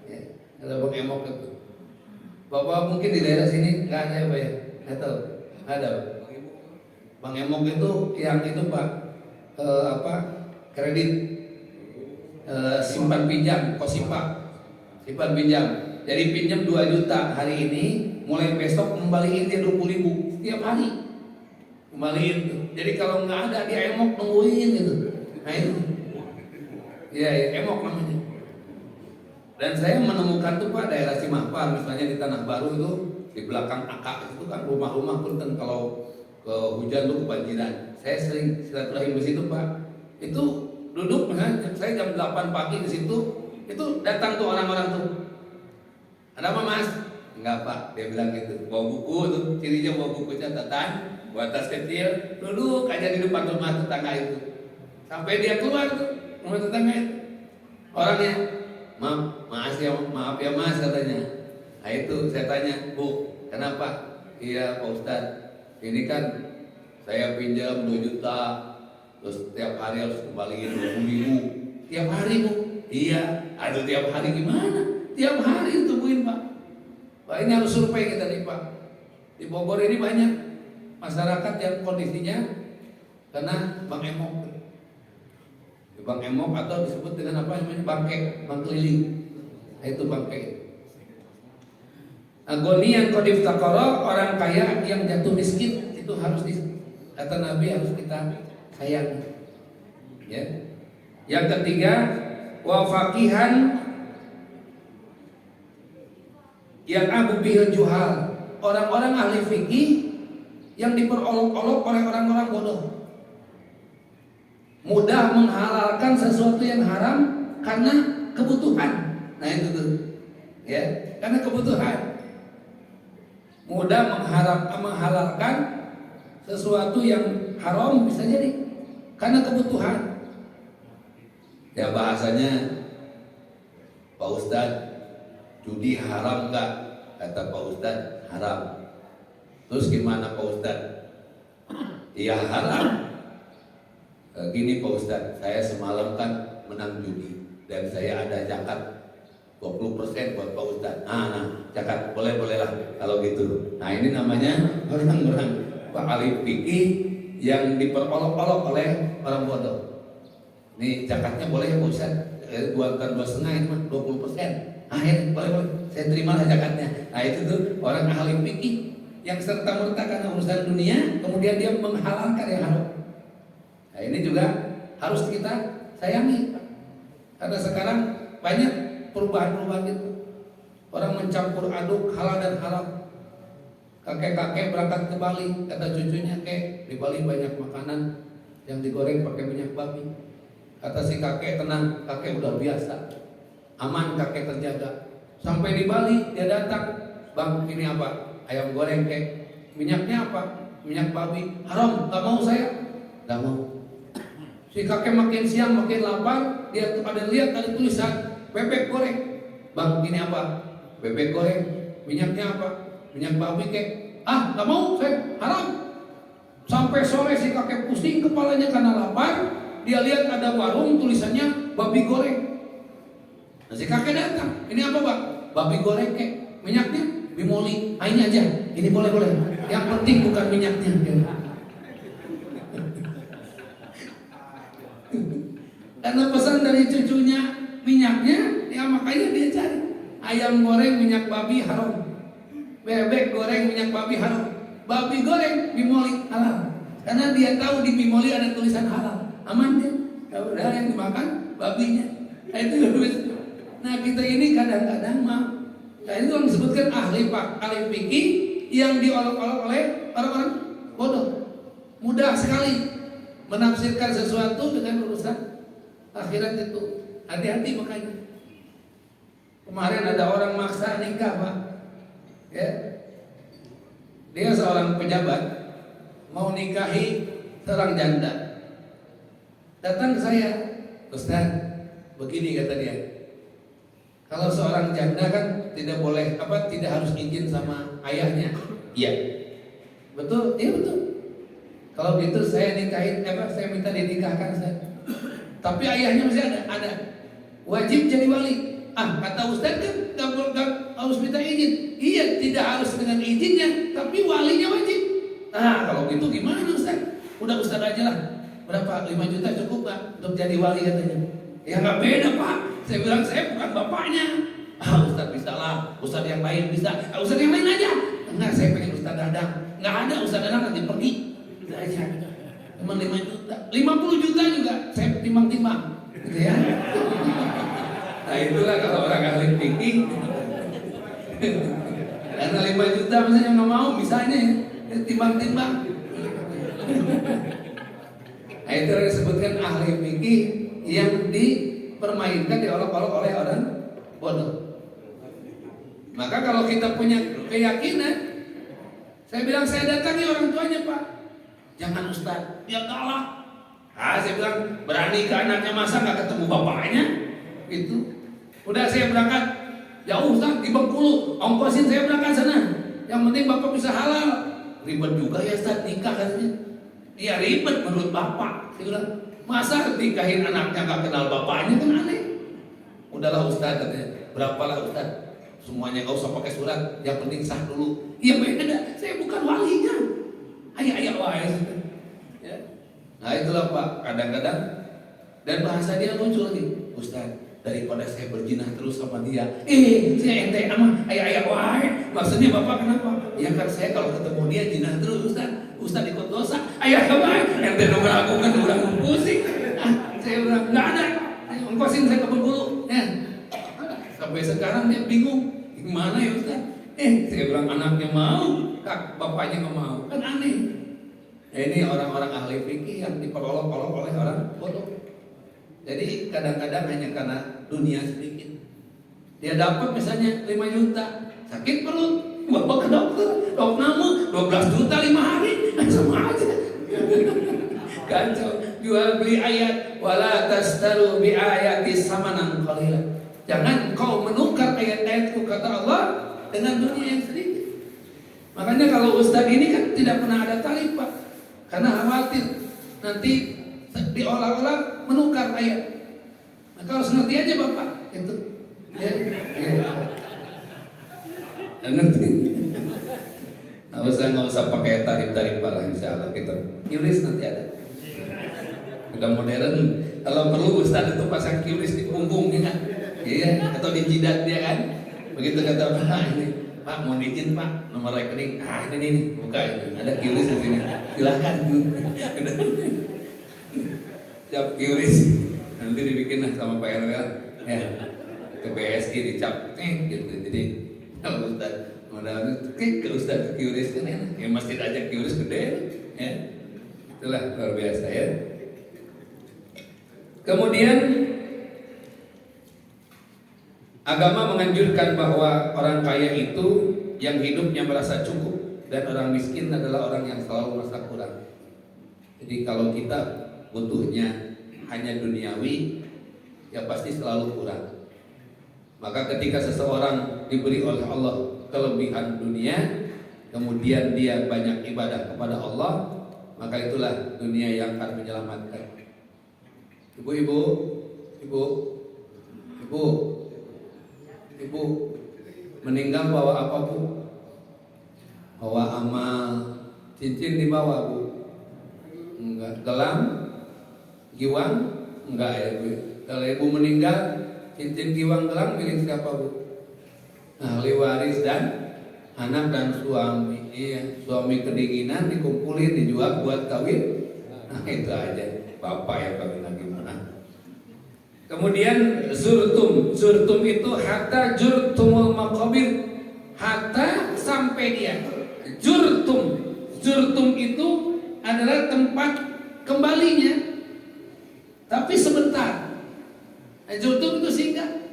ya, ada Bang Emok itu. Bapak mungkin di daerah sini nggak ada ya Pak ya? Nggak tahu, ada. Bang Emok itu yang itu Pak, kredit simpan pinjam, kosipa, simpan pinjam. Jadi pinjam 2 juta hari ini, mulai besok kembaliin dia 20.000 setiap hari. Kembaliin tuh. Jadi kalau nggak ada dia emok nungguin gitu. Nah itu, ya emok namanya. Dan saya menemukan tuh Pak daerah Cimahpar, misalnya di Tanah Baru itu di belakang akak itu kan rumah-rumah punten kalau ke hujan tuh kebanjiran. Saya sering silaturahim di situ Pak. Itu duduk misalnya saya jam 8 pagi di situ, itu datang tuh orang-orang tuh. Ada apa Mas? Enggak Pak, dia bilang gitu. Bawa buku tuh, cirinya bawa buku catatan, buat tas kecil, duduk aja di depan rumah tetangga itu. Sampai dia keluar tuh rumah tetangga itu. Orangnya, maaf ya Mas katanya. Nah itu saya tanya, Bu, kenapa? Iya Pak Ustadz, ini kan saya pinjam 2 juta, terus tiap hari harus kembaliin 20.000. Tiap hari Bu? Iya. Aduh tiap hari gimana? Tiap hari tungguin Pak. Pak ini harus survei kita nih Pak. Di Bogor ini banyak masyarakat yang kondisinya kena Bang Emok. Bang Emok atau disebut dengan apa namanya? Bangke, bang keliling. Nah, itu bangke. Agonian qadif taqara, orang kaya yang jatuh miskin itu harus kata Nabi harus kita sayangi. Ya. Yang ketiga, wa faqihan yang abu bihil juhal, orang-orang ahli fikih yang diperolok-olok oleh orang-orang bodoh. Mudah menghalalkan sesuatu yang haram karena kebutuhan. Nah itu tuh, ya, karena kebutuhan. Mudah menghalalkan sesuatu yang haram bisa jadi karena kebutuhan. Ya bahasanya, Pak Ustadz, judi haram nggak? Kata Pak Ustadz, haram. Terus gimana Pak Ustadz? Iya haram. Gini Pak Ustadz, saya semalam kan menang judi dan saya ada zakat 20% buat Pak Ustadz. Nah, zakat boleh lah kalau gitu. Nah ini namanya orang-orang Pak ahli fikih yang diperolok-olok oleh orang bodoh. Ini zakatnya boleh ya Pak Ustadz? Bukan 2,5 ini mah 20%. Ah ya boleh, saya terima lah zakatnya. Nah itu tuh orang ahli fikih yang serta-merta karena urusan dunia, kemudian dia menghalalkan yang haram. Nah ini juga harus kita sayangi. Karena sekarang banyak perubahan-perubahan itu. Orang mencampur aduk halal dan haram. Kakek-kakek berangkat ke Bali, kata cucunya, di Bali banyak makanan yang digoreng pakai minyak babi. Kata si kakek, tenang, kakek udah biasa, aman, kakek terjaga. Sampai di Bali dia datang, bang ini apa? Ayam goreng minyaknya apa? Minyak babi. Haram, gak mau saya. Gak mau. Si kakek makin siang makin lapar, dia lihat ada tulisan bebek goreng. Bang ini apa? Bebek goreng. Minyaknya apa? Minyak babi Ah gak mau saya, haram. Sampai sore si kakek pusing kepalanya karena lapar. Dia lihat ada warung tulisannya babi goreng. Nah si kakek datang, ini apa bang? Babi goreng minyaknya bimoli. Ini aja, ini boleh. Yang penting bukan minyaknya. Karena pesan dari cucunya minyaknya, ya makanya dia cari. Ayam goreng minyak babi haram. Bebek goreng minyak babi haram. Babi goreng bimoli halal. Karena dia tahu di bimoli ada tulisan halal. Aman dia. Udah yang dimakan babinya. Nah itu. Nah kita ini kadang-kadang nah itu yang disebutkan ahli fikih yang diolok-olok oleh orang-orang bodoh. Mudah sekali menafsirkan sesuatu dengan urusan akhirat itu. Hati-hati makanya. Kemarin ada orang maksa nikah Pak, ya. Dia seorang pejabat mau nikahi seorang janda. Datang ke saya, Ustaz, begini kata dia. Kalau seorang janda kan tidak boleh tidak harus izin sama ayahnya. Iya. Betul? Iya betul. Kalau gitu saya nikahin saya minta dinikahkan saya. Tapi ayahnya masih ada. Wajib jadi wali. Kata Ustaz kan gak harus minta izin. Iya, tidak harus dengan izinnya, tapi walinya wajib. Kalau gitu gimana Ustaz? Udah Ustaz aja lah. Berapa? 5 juta cukup gak untuk jadi wali katanya? Ya gak beda Pak. Saya bilang saya bukan bapaknya. Ustaz bisa lah. Ustaz yang lain bisa. Ustaz yang lain aja. Enggak, saya pengen Ustaz Dadang. Nggak ada Ustaz Dadang nanti pergi. Udah aja. Cuma 5 juta. 50 juta juga saya timbang-timbang. Gitu ya. Nah itulah kalau orang ahli fikih. Karena 5 juta misalnya nggak mau, misalnya timbang-timbang. Nah itu yang disebutkan ahli fikih yang dipermainkan, diolok-olok oleh orang bodoh. Maka kalau kita punya keyakinan, saya bilang saya datangi orang tuanya Pak. Jangan Ustaz, dia galak. Saya bilang berani ke anaknya masa nggak ketemu bapaknya? Itu. Udah saya berangkat jauh Ustaz di Bengkulu, ongkosin saya berangkat sana. Yang penting bapak bisa halal. Ribet juga ya Ustaz nikah katanya. Iya ribet menurut bapak. Saya bilang masa nikahin anaknya nggak kenal bapaknya kan aneh. Udahlah Ustaz katanya. Berapalah Ustaz? Semuanya nggak usah pakai surat, yang penting sah dulu. Iya beda, saya bukan walinya. Ayah wahai. Ya. Nah itulah Pak, kadang-kadang dan bahasa dia lucu lagi. Ustaz, daripada saya berjinah terus sama dia, saya ente ama ayah wahai. Maksudnya Bapak kenapa? Ya kan saya kalau ketemu dia jinah terus Ustaz ikut dosa. Ayah wahai, ente nomor aku kan udah pusing. Saya bilang nggak ada. Ongkosin saya ke Bengkulu. Ya. Sampai sekarang dia bingung, gimana ya Ustaz? Saya bilang anaknya mau, bapaknya nggak mau, kan aneh. Ini orang-orang ahli fikih yang diperolok-olok oleh orang bodoh. Jadi kadang-kadang hanya karena dunia sedikit, dia dapat misalnya 5 juta, sakit perut, bawa ke dokter, nama 12 juta 5 hari, sama aja. Kacau. Jual beli ayat, wala tastaru bi ayati samanan qalila. Jangan kau menukar ayat-ayatku kata Allah dengan dunia yang sedikit. Makanya kalau ustadz ini kan tidak pernah ada tarif, Pak, karena khawatir nanti diolah-olah menukar ayat. Maka harus ngerti aja Bapak itu. Ya. Ngerti. Nggak usah pakai tarif-tarif lah, insya Allah kita QRIS nanti ada. Udah modern. Kalau perlu Ustaz itu pasang QRIS di punggungnya kan? Iya, atau di jidat dia kan? Begitu kata Pak, ini Pak mau izin Pak nomor rekening. Ini nih, buka ini. Ada QRIS di sini. Silakan. Cap QRIS. Nanti dibikin lah sama Pak RW. Ya. Ke BSI dicap gitu. Jadi kalau Ustaz modalnya ke Ustaz QRIS kan ya masjid aja QRIS gede ya. Itulah luar biasa ya. Kemudian agama menganjurkan bahwa orang kaya itu yang hidupnya merasa cukup dan orang miskin adalah orang yang selalu merasa kurang. Jadi kalau kita butuhnya hanya duniawi, ya pasti selalu kurang. Maka ketika seseorang diberi oleh Allah kelebihan dunia, kemudian dia banyak ibadah kepada Allah, maka itulah dunia yang akan menyelamatkan. Ibu, meninggal bawa apa Bu? Bawa amal, cincin dibawa Bu? Enggak. Gelang, giwang, enggak ya Bu. Kalau ibu meninggal, cincin, giwang, gelang milik siapa Bu? Ahli waris dan anak dan suami. Iya, suami kedinginan dikumpulin dijual buat kawin. Nah itu aja. Bapak yang kawin lagi mana? Kemudian zurtum itu hatta jurtumul maqabir, hatta sampai dia. Jurtum itu adalah tempat kembalinya, tapi sebentar. Jurtum itu singkat.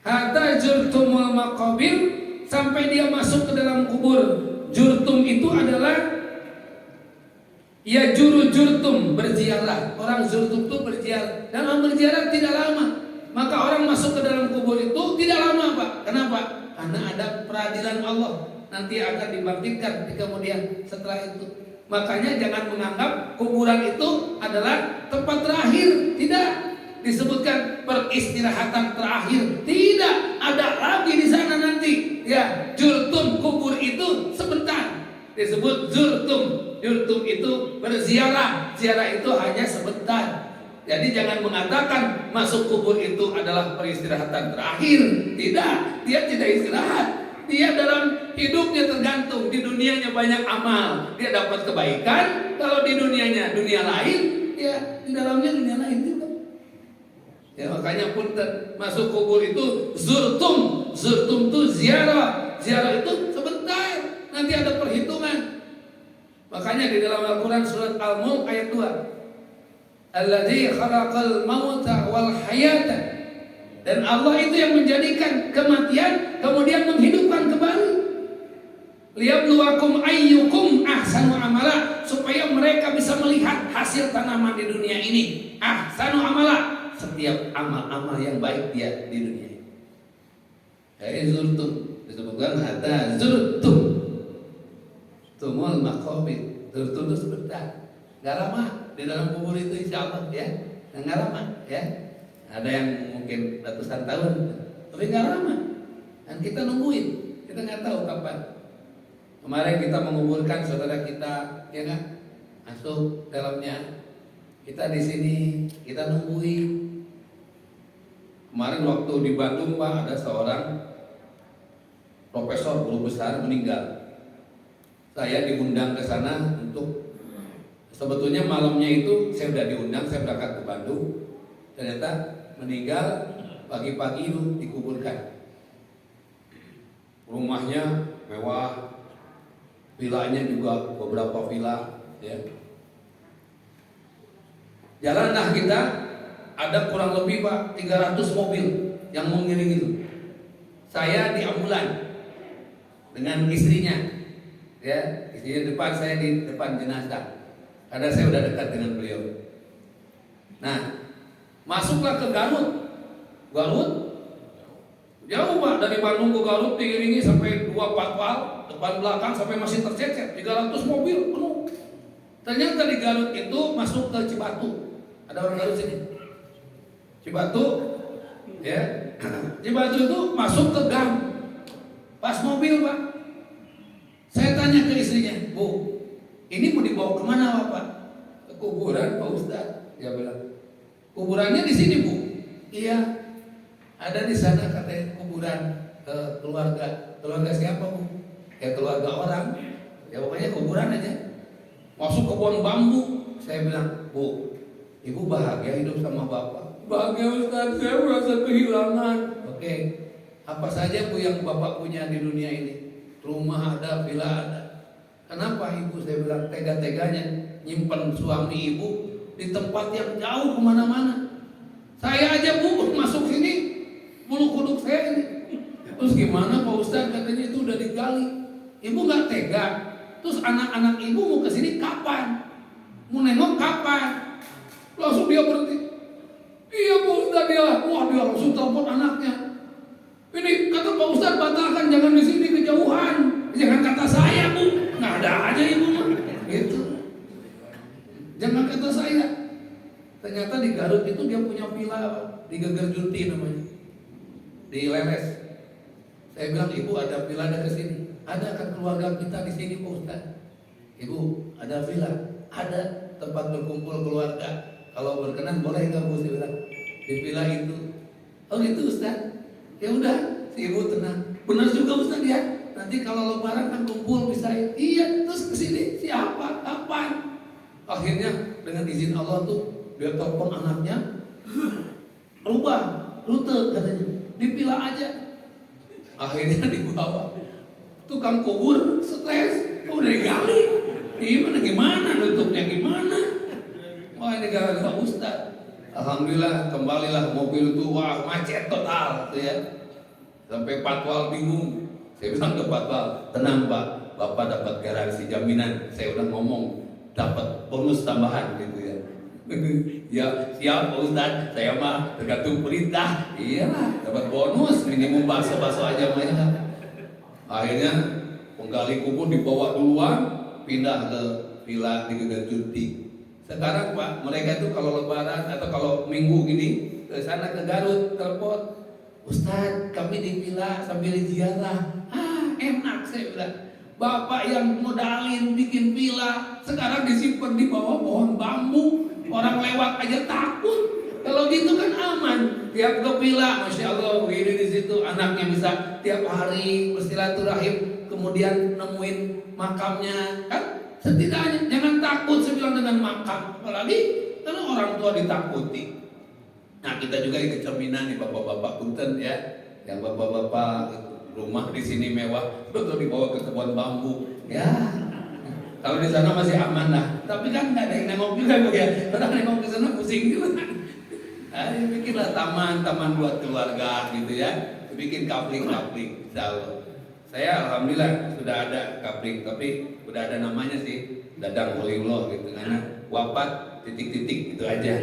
Hatta jurtumul maqabir, sampai dia masuk ke dalam kubur. Jurtum itu adalah ya jurtum, berziarah. Orang jurtum itu berziarah. Dan orang berziarah tidak lama. Maka orang masuk ke dalam kubur itu tidak lama Pak. Kenapa? Karena ada peradilan Allah. Nanti akan dibangkitkan di kemudian setelah itu. Makanya jangan menganggap kuburan itu adalah tempat terakhir. Tidak. Disebutkan peristirahatan terakhir. Tidak. Ada lagi di sana nanti. Ya, jurtum, kubur itu sebentar. Disebut jurtum. Jurtum itu berziarah. Ziarah itu hanya sebentar. Jadi jangan mengatakan masuk kubur itu adalah peristirahatan terakhir. Tidak, dia tidak istirahat. Dia dalam hidupnya tergantung. Di dunianya banyak amal, dia dapat kebaikan. Kalau di dunianya dunia lain, ya di dalamnya dunia lain juga. Ya makanya pun masuk kubur itu zurtum. Zurtum itu ziarah. Ziarah itu sebentar. Nanti ada perhitungan. Makanya di dalam Al-Quran surat Al-Mulk ayat 2, alladzi khalaqal mauta wal hayata, dan Allah itu yang menjadikan kematian kemudian menghidupkan kembali. Liyabluwakum ayyukum ahsanu amala, supaya mereka bisa melihat hasil tanaman di dunia ini. Ahsanu amala, setiap amal-amal yang baik dia di dunia ini. Kayak zurtum disebutkan hatta zurtum tumul maqabir. Zurtum itu sebentar, nggak lama di dalam kubur itu insya Allah ya, nggak lama ya. Ada yang mungkin ratusan tahun, tapi nggak lama. Dan kita nungguin, kita nggak tahu kapan. Kemarin kita menguburkan saudara kita, ya kan, masuk dalamnya. Kita di sini, kita nungguin. Kemarin waktu di Bandung Pak, ada seorang profesor guru besar meninggal. Saya diundang ke sana untuk, sebetulnya malamnya itu saya sudah diundang, saya berangkat ke Bandung. Ternyata meninggal pagi-pagi itu dikuburkan. Rumahnya mewah, vilanya juga beberapa villa, ya. Jalanlah kita, ada kurang lebih Pak 300 mobil yang mengiring itu. Saya di ambulan dengan istrinya, ya, istrinya depan, saya di depan jenazah. Karena saya udah dekat dengan beliau. Nah, masuklah ke Garut. Garut jauh Pak, dari Bandung ke Garut diiringi sampai 2 patwal, depan belakang sampai masih tercecer, 300 mobil penuh. Ternyata di Garut itu masuk ke Cibatu. Ada orang Garut sini? Cibatu, ya. Cibatu itu masuk ke gang. Pas mobil Pak, saya tanya ke istrinya, Bu, ini mau dibawa kemana Bapak? Ke kuburan Pak Ustadz. Dia bilang, kuburannya di sini Bu. Iya, ada di sana katanya kuburan keluarga. Keluarga siapa Bu? Ya keluarga orang. Ya pokoknya kuburan aja. Masuk kebun bambu. Saya bilang, Bu, Ibu bahagia hidup sama Bapak? Bahagia Ustaz, saya merasa kehilangan. Oke, apa saja Bu yang Bapak punya di dunia ini? Rumah ada, villa ada. Kenapa Ibu? Saya bilang, tega-teganya nyimpen suami Ibu di tempat yang jauh kemana-mana. Saya aja Bu masuk sini, bulu kuduk saya ini. Terus gimana Pak Ustaz? Katanya itu udah digali. Ibu gak tega. Terus anak-anak Ibu mau kesini kapan? Mau nengok kapan? Langsung dia berhenti. Iya Pak Ustaz dia. Wah dia langsung telepon anaknya. Ini kata Pak Ustaz batalkan, jangan di sini kejauhan. Jangan kata saya Bu. Nggak ada aja Ibu mah. Gitu. Jangan kata saya. Ternyata di Garut itu dia punya villa di Geger Junti namanya, di Leles. Saya bilang, Ibu ada villa dari sini? Ada kan keluarga kita di sini Pak Ustaz. Ibu ada villa? Ada, tempat berkumpul keluarga. Kalau berkenan boleh nggak Bu? Saya bilang di villa itu. Oh gitu Ustaz. Ya udah, si Ibu tenang. Benar juga Ustaz ya. Nanti kalau Lebaran kan kumpul bisa. Iya, terus kesini siapa? Kapan? Akhirnya dengan izin Allah tuh dia telepon anaknya, rubah rute katanya, dipilih aja. Akhirnya dibawa. Tukang kubur stres, udah digali. Gimana nutupnya gimana? Wah ini gara-gara Ustaz. Alhamdulillah kembalilah mobil itu, wah macet total, gitu ya. Sampai patwal bingung. Saya bilang ke patwal, tenang Pak, Bapak dapat garansi jaminan. Saya udah ngomong dapat bonus tambahan gitu ya. Ya siap Pak Ustaz, saya mah tergantung perintah. Iyalah, dapat bonus minimum bakso aja mah. Akhirnya penggali kubur dibawa duluan, pindah ke villa di Geger Junti. Sekarang Pak, mereka itu kalau Lebaran atau kalau Minggu gini ke sana ke Garut telepon, Ustaz kami di villa sambil ziarah. Enak saya bilang. Bapak yang modalin bikin villa sekarang disimpan di bawah pohon bambu. Orang lewat aja takut. Kalau gitu kan aman. Tiap ke villa, masya Allah, begini di situ anaknya bisa tiap hari bersilaturahim, kemudian nemuin makamnya. Kan setidaknya jangan takut sebilang dengan makam. Apalagi kalau orang tua ditakuti. Nah kita juga ikut cerminan nih bapak-bapak punten ya, yang bapak-bapak rumah di sini mewah, betul dibawa ke kebun bambu. Ya. Kalau di sana masih aman lah, tapi kan nggak ada yang nengok juga Bu ya. Orang nengok ke sana pusing juga. Ayo bikinlah taman buat keluarga gitu ya. Bikin kapling, insyaallah. Saya alhamdulillah sudah ada kapling, tapi udah ada namanya sih, Dadang Waliullah gitu karena wafat titik-titik gitu aja.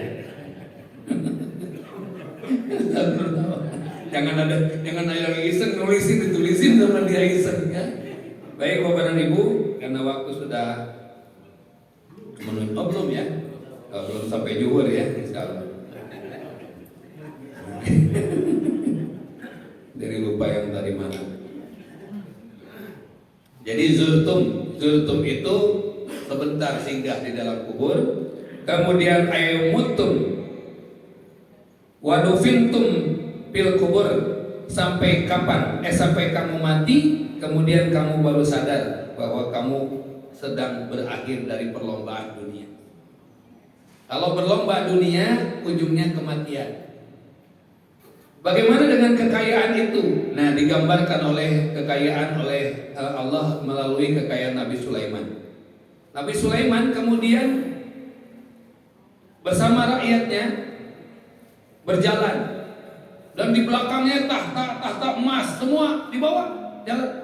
Jangan ada yang iseng nulisin ditulisin sama dia iseng ya. Baik Bapak dan Ibu, karena waktu sudah menunjuk belum ya? Belum sampai zuhur ya, insyaallah. Dari lupa yang tadi mana. Jadi zurtum itu sebentar singgah di dalam kubur. Kemudian ayumutum wadufintum pil kubur, sampai kapan? Sampai kamu mati, kemudian kamu baru sadar bahwa kamu sedang berakhir dari perlombaan dunia. Kalau berlomba dunia, ujungnya kematian. Bagaimana dengan kekayaan itu? Nah, digambarkan oleh kekayaan oleh Allah melalui kekayaan Nabi Sulaiman. Nabi Sulaiman kemudian bersama rakyatnya berjalan, dan di belakangnya tahta emas semua dibawa jalan.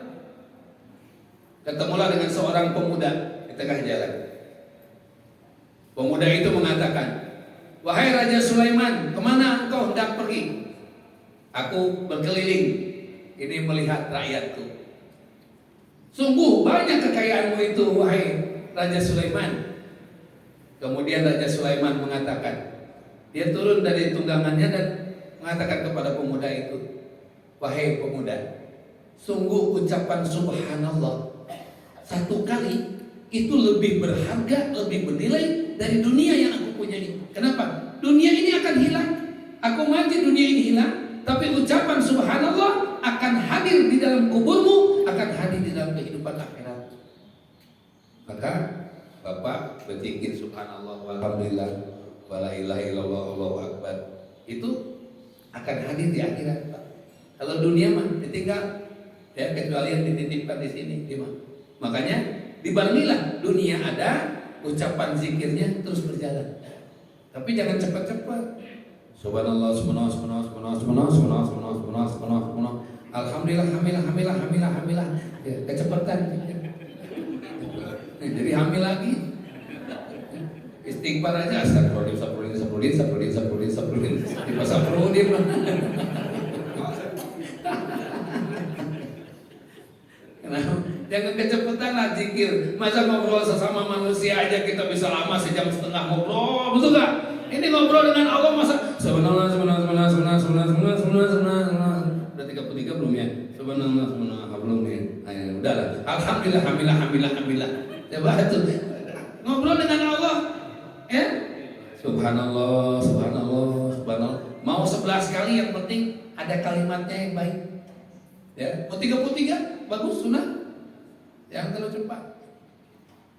Ketemulah dengan seorang pemuda di tengah jalan. Pemuda itu mengatakan, "Wahai Raja Sulaiman, kemana engkau hendak pergi?" "Aku berkeliling ini melihat rakyatku." "Sungguh banyak kekayaanmu itu, wahai Raja Sulaiman." Kemudian Raja Sulaiman mengatakan, dia turun dari tunggangannya dan mengatakan kepada pemuda itu, "Wahai pemuda, sungguh ucapan subhanallah satu kali itu lebih berharga, lebih bernilai dari dunia yang aku punyai." Kenapa? Dunia ini akan hilang. Aku mati, dunia ini hilang. Tapi ucapan subhanallah akan hadir di dalam kuburmu, akan hadir di dalam kehidupan akhirat. Maka Bapak berzikir subhanallah walhamdulillah wala ilaha illallah Allahu akbar, itu akan hadir di akhirat, Pak. Kalau dunia mah ditinggal, ya, kecuali yang dititipkan di sini, gimana? Makanya dibarengilah dunia ada, ucapan zikirnya terus berjalan. Tapi jangan cepat-cepat. Subhanallah, subhanallah, subhanallah, subhanallah, subhanallah, subhanallah, subhanallah, subhanallah, subhanallah, subhanallah. Alhamdulillah, hamilah. Ya, kecepatan. Jadi hamil lagi. Istighfar aja, astagfirullahaladzim. Di pasar perudin. Jangan kecepatan lah zikir. Masa ngobrol sesama manusia aja kita bisa lama sejam setengah ngobrol, betul gak? Ini ngobrol dengan Allah masa subhanallah. Udah 33 belum ya? Subhanallah belum ya? Ayo, udahlah. Alhamdulillah, hamilah. Coba itu ngobrol dengan Allah, ya? Subhanallah. Mau 11 kali, yang penting ada kalimatnya yang baik. Ya, mau 33 bagus, sunnah. Yang terlalu cepat.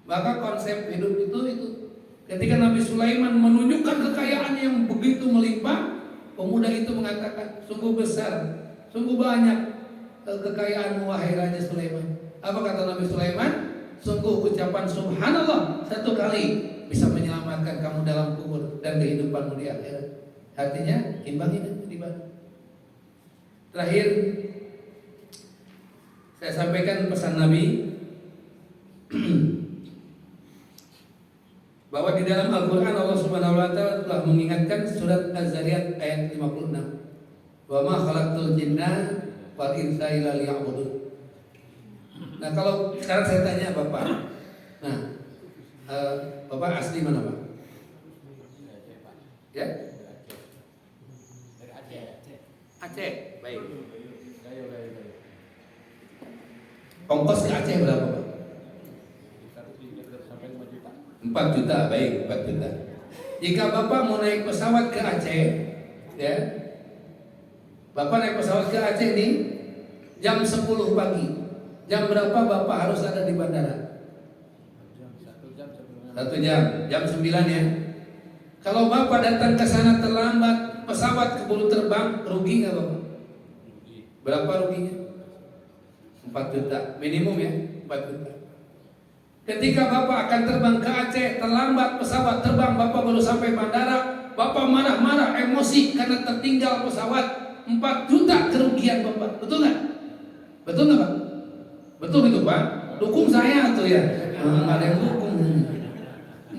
Maka konsep hidup itu ketika Nabi Sulaiman menunjukkan kekayaan yang begitu melimpah, pemuda itu mengatakan, "Sungguh besar, sungguh banyak kekayaan wahai Raja Sulaiman." Apa kata Nabi Sulaiman? "Sungguh ucapan subhanallah satu kali bisa menyelamatkan kamu dalam kubur dan kehidupanmu di akhirat." Artinya imbangi dan beribadah. Terakhir saya sampaikan pesan Nabi bahwa di dalam Al-Quran Allah Subhanahu wa Ta'ala telah mengingatkan surat Az-Zariyat ayat 56, "Wa ma khalaqtul jinna wal insa illa liya'budun." Nah, kalau sekarang saya tanya Bapak, Bapak asli mana, Pak? Ya? Aceh. Baik. Ongkos ke Aceh berapa, Pak? 4 juta, baik, 4 juta. Jika Bapak mau naik pesawat ke Aceh, ya, Bapak naik pesawat ke Aceh nih jam 10 pagi. Jam berapa Bapak harus ada di bandara? 1 jam, jam 9 ya. Kalau Bapak datang ke sana terlambat, pesawat keburu terbang, rugi nggak Bapak? Berapa ruginya? 4 juta, minimum ya, 4 juta. Ketika Bapak akan terbang ke Aceh, terlambat pesawat terbang, Bapak baru sampai bandara, Bapak marah-marah, emosi karena tertinggal pesawat, 4 juta kerugian Bapak. Betul nggak? Betul nggak Pak? Betul itu Pak? Dukung saya tuh ya. Nggak ada yang dukung.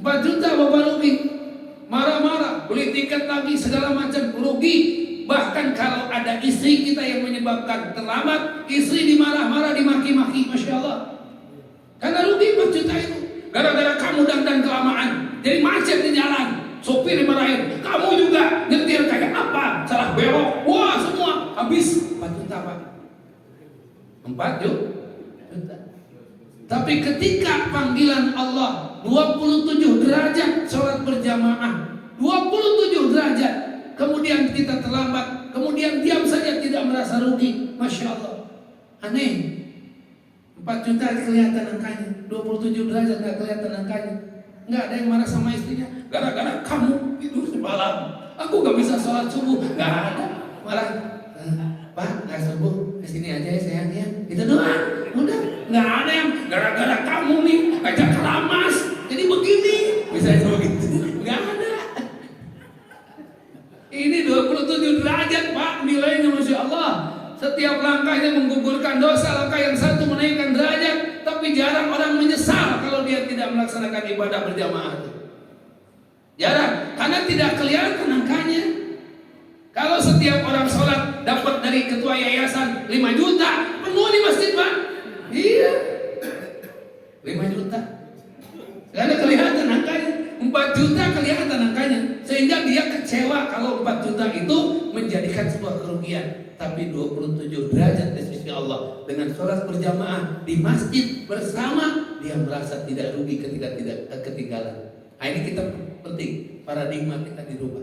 4 juta Bapak rugi. Marah-marah, beli tiket lagi segala macam, rugi. Bahkan kalau ada istri kita yang menyebabkan terlambat, istri dimarah-marah, dimaki-maki, Masya Allah. Karena rugi 4 juta itu. Gara-gara kamu dandan kelamaan, jadi macet di jalan. Sopir dimarahin, kamu juga nyetir kayak apa? Salah belok, wah semua habis 4 juta Pak. 4 juta. Tapi ketika panggilan Allah 27 derajat sholat berjamaah, 27 derajat, kemudian kita terlambat, kemudian diam saja tidak merasa rugi, Masya Allah. Aneh. 4 juta kelihatan angkanya, 27 derajat nggak kelihatan angkanya. Nggak ada yang marah sama istrinya, gara-gara kamu tidur semalam, aku nggak bisa sholat subuh. Nggak ada, malah Pak nggak sembuh, kesini aja ya sayang ya. Itu doang, udah. Nggak ada yang gara-gara kamu nih ngajak keramas, jadi begini. Misalnya begitu, nggak ada. Ini 27 derajat Pak nilainya, Masya Allah. Setiap langkahnya menggugurkan dosa, langkah yang satu menaikkan derajat. Tapi jarang orang menyesal kalau dia tidak melaksanakan ibadah berjamaah itu. Jarang, karena tidak kelihatan angkanya. Kalau setiap orang sholat dapat dari ketua yayasan 5 juta, penuh di masjid Pak. Iya, 5 juta. Karena kelihatan angkanya, 4 juta kelihatan angkanya. Sehingga dia kecewa kalau 4 juta itu menjadikan sebuah kerugian. Tapi 27 derajat di sisi Allah dengan sholat berjamaah di masjid bersama, dia merasa tidak rugi ketika tidak ketinggalan. Nah, ini kita penting, paradigma kita dirubah.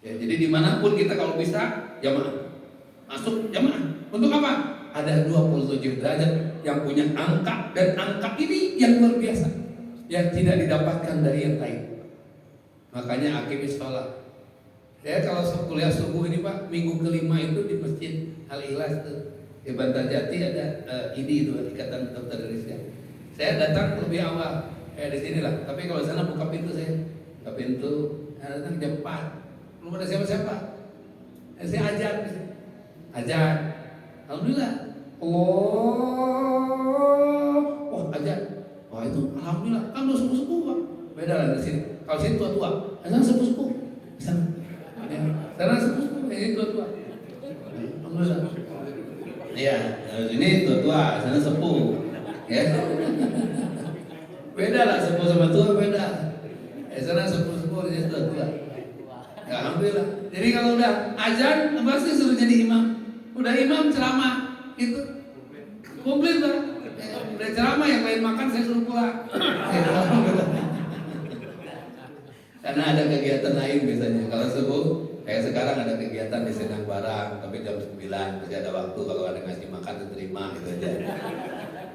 Ya, jadi dimanapun kita kalau bisa jamaah, masuk jamaah. Untuk apa? Ada 27 derajat yang punya angka, dan angka ini yang luar biasa, yang tidak didapatkan dari yang lain. Makanya akimis sholat. Saya kalau kuliah subuh ini Pak, minggu kelima itu di masjid Al-Ikhlas tuh di Bantarjati ada IDI itu, Ikatan Dokter Indonesia. Saya datang lebih awal, di sini lah. Tapi kalau sana buka pintu saya, buka pintu, saya datang jam 4. Belum ada siapa-siapa. Saya ajar. Alhamdulillah. Oh, ajar. Wah itu, alhamdulillah. Kan udah sepuh-sepuh Pak. Beda lah di sini. Kalau sini tua-tua, sana sepuh-sepuh. Sana. Sana sepuh-sepuh, ini tua-tua. Alhamdulillah. Iya, ini tua-tua, sana sepuh. Ya. Beda lah, sepuh sama tua beda. Sana sepuh-sepuh, ini tua-tua. Ya, alhamdulillah. Jadi kalau udah azan pasti suruh jadi imam. Udah imam ceramah itu komplit Pak. Udah ceramah yang lain makan saya suruh pulang. Karena ada kegiatan lain biasanya. Kalau subuh kayak sekarang ada kegiatan di Sendang Barang, tapi jam 9 masih ada waktu, kalau ada ngasih makan diterima gitu aja.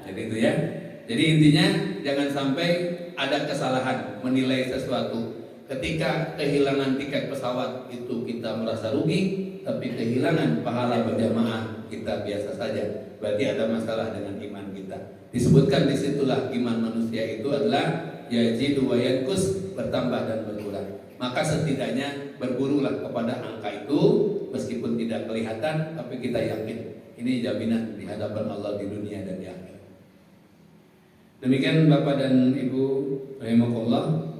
Jadi itu ya. Jadi intinya jangan sampai ada kesalahan menilai sesuatu. Ketika kehilangan tiket pesawat itu kita merasa rugi, tapi kehilangan pahala berjamaah kita biasa saja. Berarti ada masalah dengan iman kita. Disebutkan disitulah iman manusia itu adalah yazidu wa yanqus, bertambah dan berkurang. Maka setidaknya bergurulah kepada angka itu, meskipun tidak kelihatan, tapi kita yakin ini jaminan di hadapan Allah di dunia dan di akhirat. Demikian Bapak dan Ibu rahimakumullah.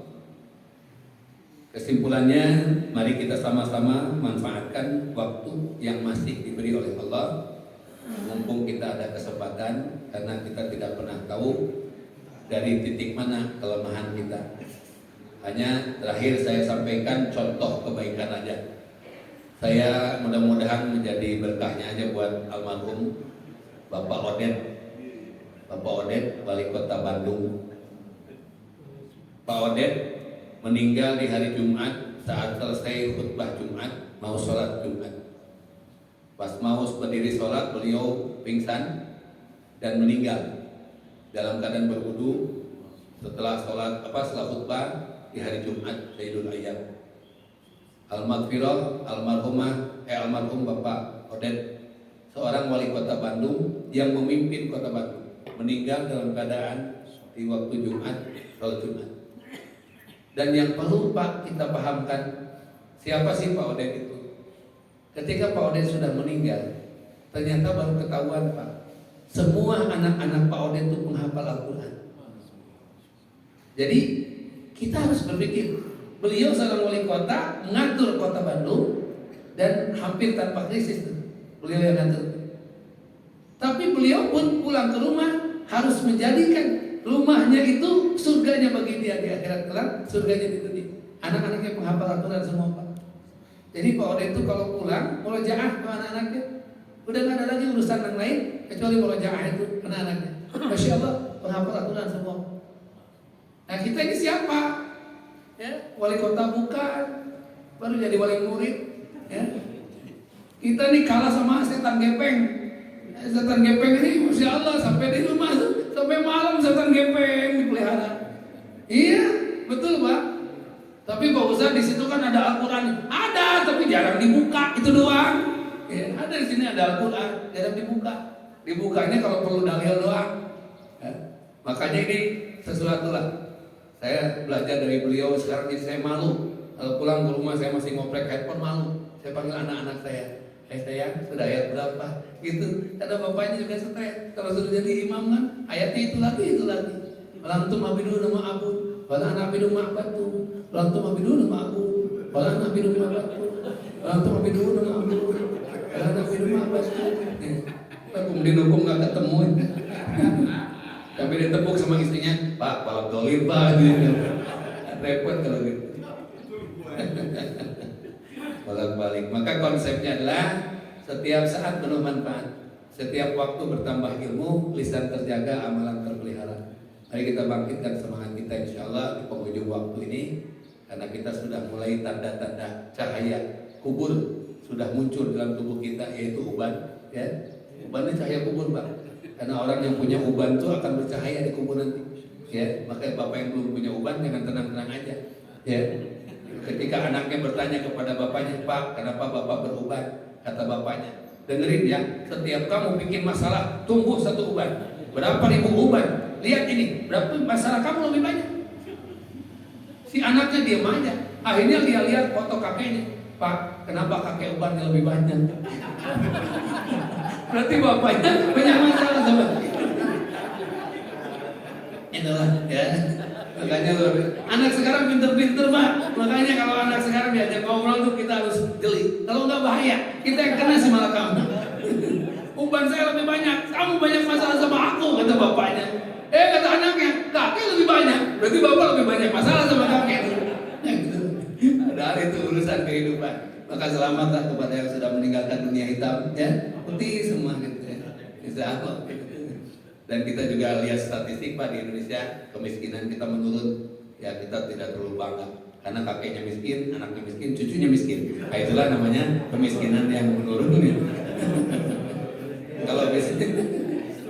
Kesimpulannya, mari kita sama-sama manfaatkan waktu yang masih diberi oleh Allah, mumpung kita ada kesempatan, karena kita tidak pernah tahu dari titik mana kelemahan kita. Hanya terakhir saya sampaikan contoh kebaikan aja. Saya mudah-mudahan menjadi berkahnya aja buat almarhum Bapak Odet, Wali Kota Bandung. Pak Odet meninggal di hari Jumat saat selesai khutbah Jumat, mau sholat Jumat. Pas mau berdiri sholat, beliau pingsan dan meninggal dalam keadaan berwudu setelah setelah khutbah di hari Jumat Sayyidul Ayyam. Al-Maghfirah almarhum Bapak Odet, seorang wali kota Bandung yang memimpin kota Bandung, meninggal dalam keadaan di waktu Jumat, sholat Jumat. Dan yang perlu Pak kita pahamkan, siapa sih Pak Odet itu? Ketika Pak Odet sudah meninggal, ternyata baru ketahuan Pak, semua anak-anak Pak Odet itu menghafal Al-Quran. Jadi kita harus berpikir, beliau seorang wali kota mengatur kota Bandung dan hampir tanpa krisis beliau yang ngatur. Tapi beliau pun pulang ke rumah harus menjadikan rumahnya itu surganya bagi dia di akhirat kelak, surganya di dunia. Anak-anaknya penghafal Al-Quran semua Pak. Jadi Pak Odet itu kalau pulang murojaah ke anak-anaknya, udah nggak ada lagi urusan yang lain kecuali murojaah itu anak-anaknya. Masya Allah, penghafal Al-Quran semua. Nah kita ini siapa? Ya, wali kota bukan, baru jadi wali murid. Ya. Kita nih kalah sama setan gepeng. Setan gepeng ini Masya Allah sampai di rumah tuh, sampai malam setan gepeng dipelihara. Iya, betul Pak. Tapi Pak Ustaz di situ kan ada Al-Quran, ada tapi jarang dibuka, itu doang. Ya, ada di sini ada Al-Quran, jarang dibuka. Dibukanya kalau perlu dalil doang. Ya. Makanya ini sesuatu lah. Saya belajar dari beliau, sekarang jadi saya malu. Kalau pulang ke rumah saya masih ngoprek handphone, malu. Saya panggil anak-anak saya, sayang, sudah ayat berapa? Gitu. Karena bapaknya juga stres. Kalau sudah jadi imam kan, ayatnya itu lagi. Walantum abidu nama abu, walan abidu ma'batu, walantum abidu nama abu, walan abidu ma'batu, walantum abidu nama abu, walan abidu ma'batu. Kemudian hukum nggak ketemu. Tapi ditepuk sama istrinya, Pak, balap dolir Pak. Repot kalau gitu. Bolak-balik. Maka konsepnya adalah setiap saat penuh manfaat, setiap waktu bertambah ilmu, lisan terjaga, amalan terpelihara. Mari kita bangkitkan semangat kita, insya Allah di penghujung waktu ini, karena kita sudah mulai tanda-tanda cahaya kubur sudah muncul dalam tubuh kita, yaitu uban. Ya, uban ini cahaya kubur, Pak. Karena orang yang punya uban itu akan bercahaya di kubur nanti. Ya, makanya bapak yang belum punya uban jangan tenang-tenang aja. Ya, ketika anaknya bertanya kepada bapaknya, Pak, kenapa bapak beruban? Kata bapaknya, dengerin ya, setiap kamu bikin masalah, tumbuh satu uban. Berapa ribu uban? Lihat ini, berapa masalah kamu lebih banyak. Si anaknya diam aja. Akhirnya dia lihat foto kakeknya. Pak, kenapa kakek ubannya lebih banyak? Berarti bapaknya banyak masalah sama. Itulah ya. Makanya anak sekarang pinter-pinter, Pak. Makanya kalau anak sekarang diajak ngobrol tuh kita harus jeli. Kalau nggak bahaya, kita yang kena sih malah kamu. Uban saya lebih banyak, kamu banyak masalah sama aku, kata bapaknya. Kata anaknya, kakek lebih banyak. Berarti bapak lebih banyak masalah sama kakek. Padahal itu urusan kehidupan. Maka selamatlah kepada yang sudah meninggalkan dunia hitam, ya. Putih semua gitu ya. Insya Allah. Dan kita juga lihat statistik, Pak, di Indonesia kemiskinan kita menurun. Ya, kita tidak terlalu bangga karena kakeknya miskin, anaknya miskin, cucunya miskin. Nah, itulah namanya kemiskinan yang menurun.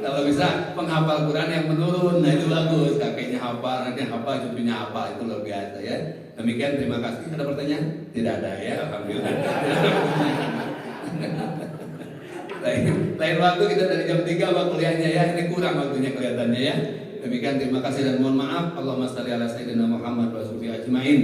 Kalau bisa penghafal Quran yang menurun, nah itu bagus. Kakeknya hafal, anaknya hafal, cucunya hafal, itu luar biasa ya. Demikian, terima kasih. Ada pertanyaan? Tidak ada ya, alhamdulillah. Lain waktu kita dari jam 3 Pak kuliahnya ya, ini kurang waktunya kelihatannya ya. Demikian, terima kasih dan mohon maaf. Allahumma shalli ala sayyidina Muhammad wa sahbihi ajmain.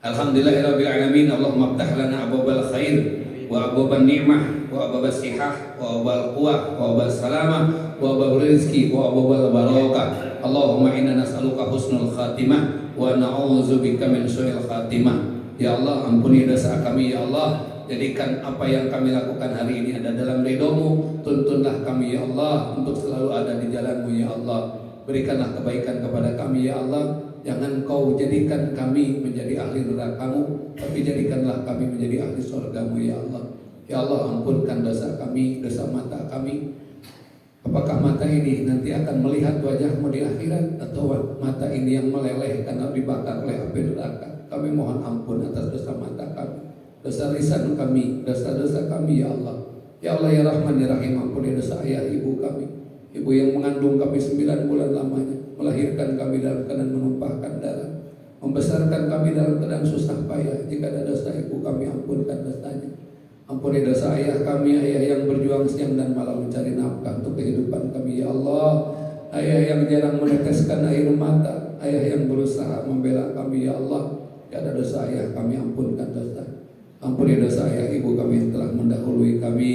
Alhamdulillahirabbil alamin. Allahumma aftah lana abwabal khair wa abwaban ni'mah wa abwabas sihah wa abwabal quwwah wa abwabas salamah wa abwabal rizki wa abwabal barakah. Allahumma inna nas'aluka husnul khatimah wa na'udzubika min su'il khatimah. Ya Allah, ampuni dosa kami ya Allah. Jadikan apa yang kami lakukan hari ini ada dalam ridho-Mu. Tuntunlah kami ya Allah untuk selalu ada di jalan-Mu ya Allah. Berikanlah kebaikan kepada kami ya Allah. Jangan Kau jadikan kami menjadi ahli neraka-Mu, tapi jadikanlah kami menjadi ahli surga-Mu ya Allah. Ya Allah, ampunkan dosa kami, dosa mata kami. Apakah mata ini nanti akan melihat wajah-Mu di akhirat, atau mata ini yang meleleh karena dibakar oleh api neraka? Kami mohon ampun atas dosa mata kami, dosa lisan kami, dosa-dosa kami ya Allah. Ya Allah ya Rahman ya Rahim, ampuni dosa ayah ibu kami, ibu yang mengandung kami 9 bulan lamanya, melahirkan kami dalam keadaan menumpahkan darah, membesarkan kami dalam keadaan susah payah. Jika ada dosa ibu kami, ampunkan dosanya. Ampuni dosa ayah kami, ayah yang berjuang siang dan malam mencari nafkah untuk kehidupan kami ya Allah. Ayah yang jarang meneteskan air mata, ayah yang berusaha membela kami ya Allah. Jika ada dosa ayah kami, ampunkan dosa. Ampuni dosa ayah ibu kami yang telah mendahului kami.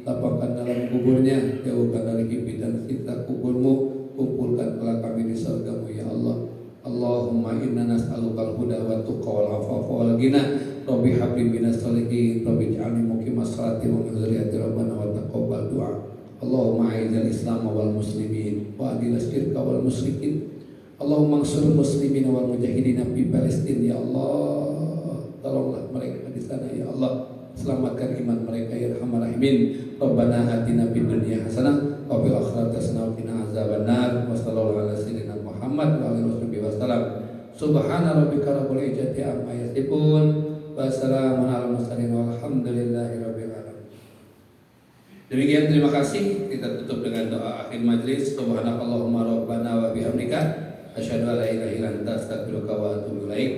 Lapangkan dalam kuburnya, jauhkan dari himpit dan siksa kubur-Mu. Kumpulkan kelak kami di surga-Mu ya Allah. Allahumma inna nas'alukal huda wa tuqa wal afafa wal ghina. Rabbi habli minas sholihin, Rabbi ij'alni muqimas sholati wa min dzurriyyati rabbana wa taqabbal du'a. Allahumma a'izzal Islam wal muslimin wa adil syirka wal musyrikin. Allahumma ansur muslimin wal mujahidin fi Palestin ya Allah. Tolonglah mereka di sana ya Allah. Selamatkan iman mereka ya Arhamar Rahimin. Rabbana atina fid dunya hasanah wa fil akhirati hasanah wa qina azabannar. Wa sallallahu ala sayyidina Muhammad wa alihi wasallam. Subhana rabbika rabbil izzati amma yasifun. Wassalamun ala mursalin walhamdulillahi rabbil alamin. Demikian, terima kasih. Kita tutup dengan doa akhir majlis. Subhanakallahumma rabbana wa bihamdika asyhadu an la ilaha illa anta astaghfiruka wa atubu ilaik.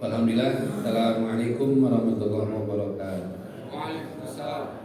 Alhamdulillah. Assalamualaikum warahmatullahi wabarakatuh. Waalaikumsalam.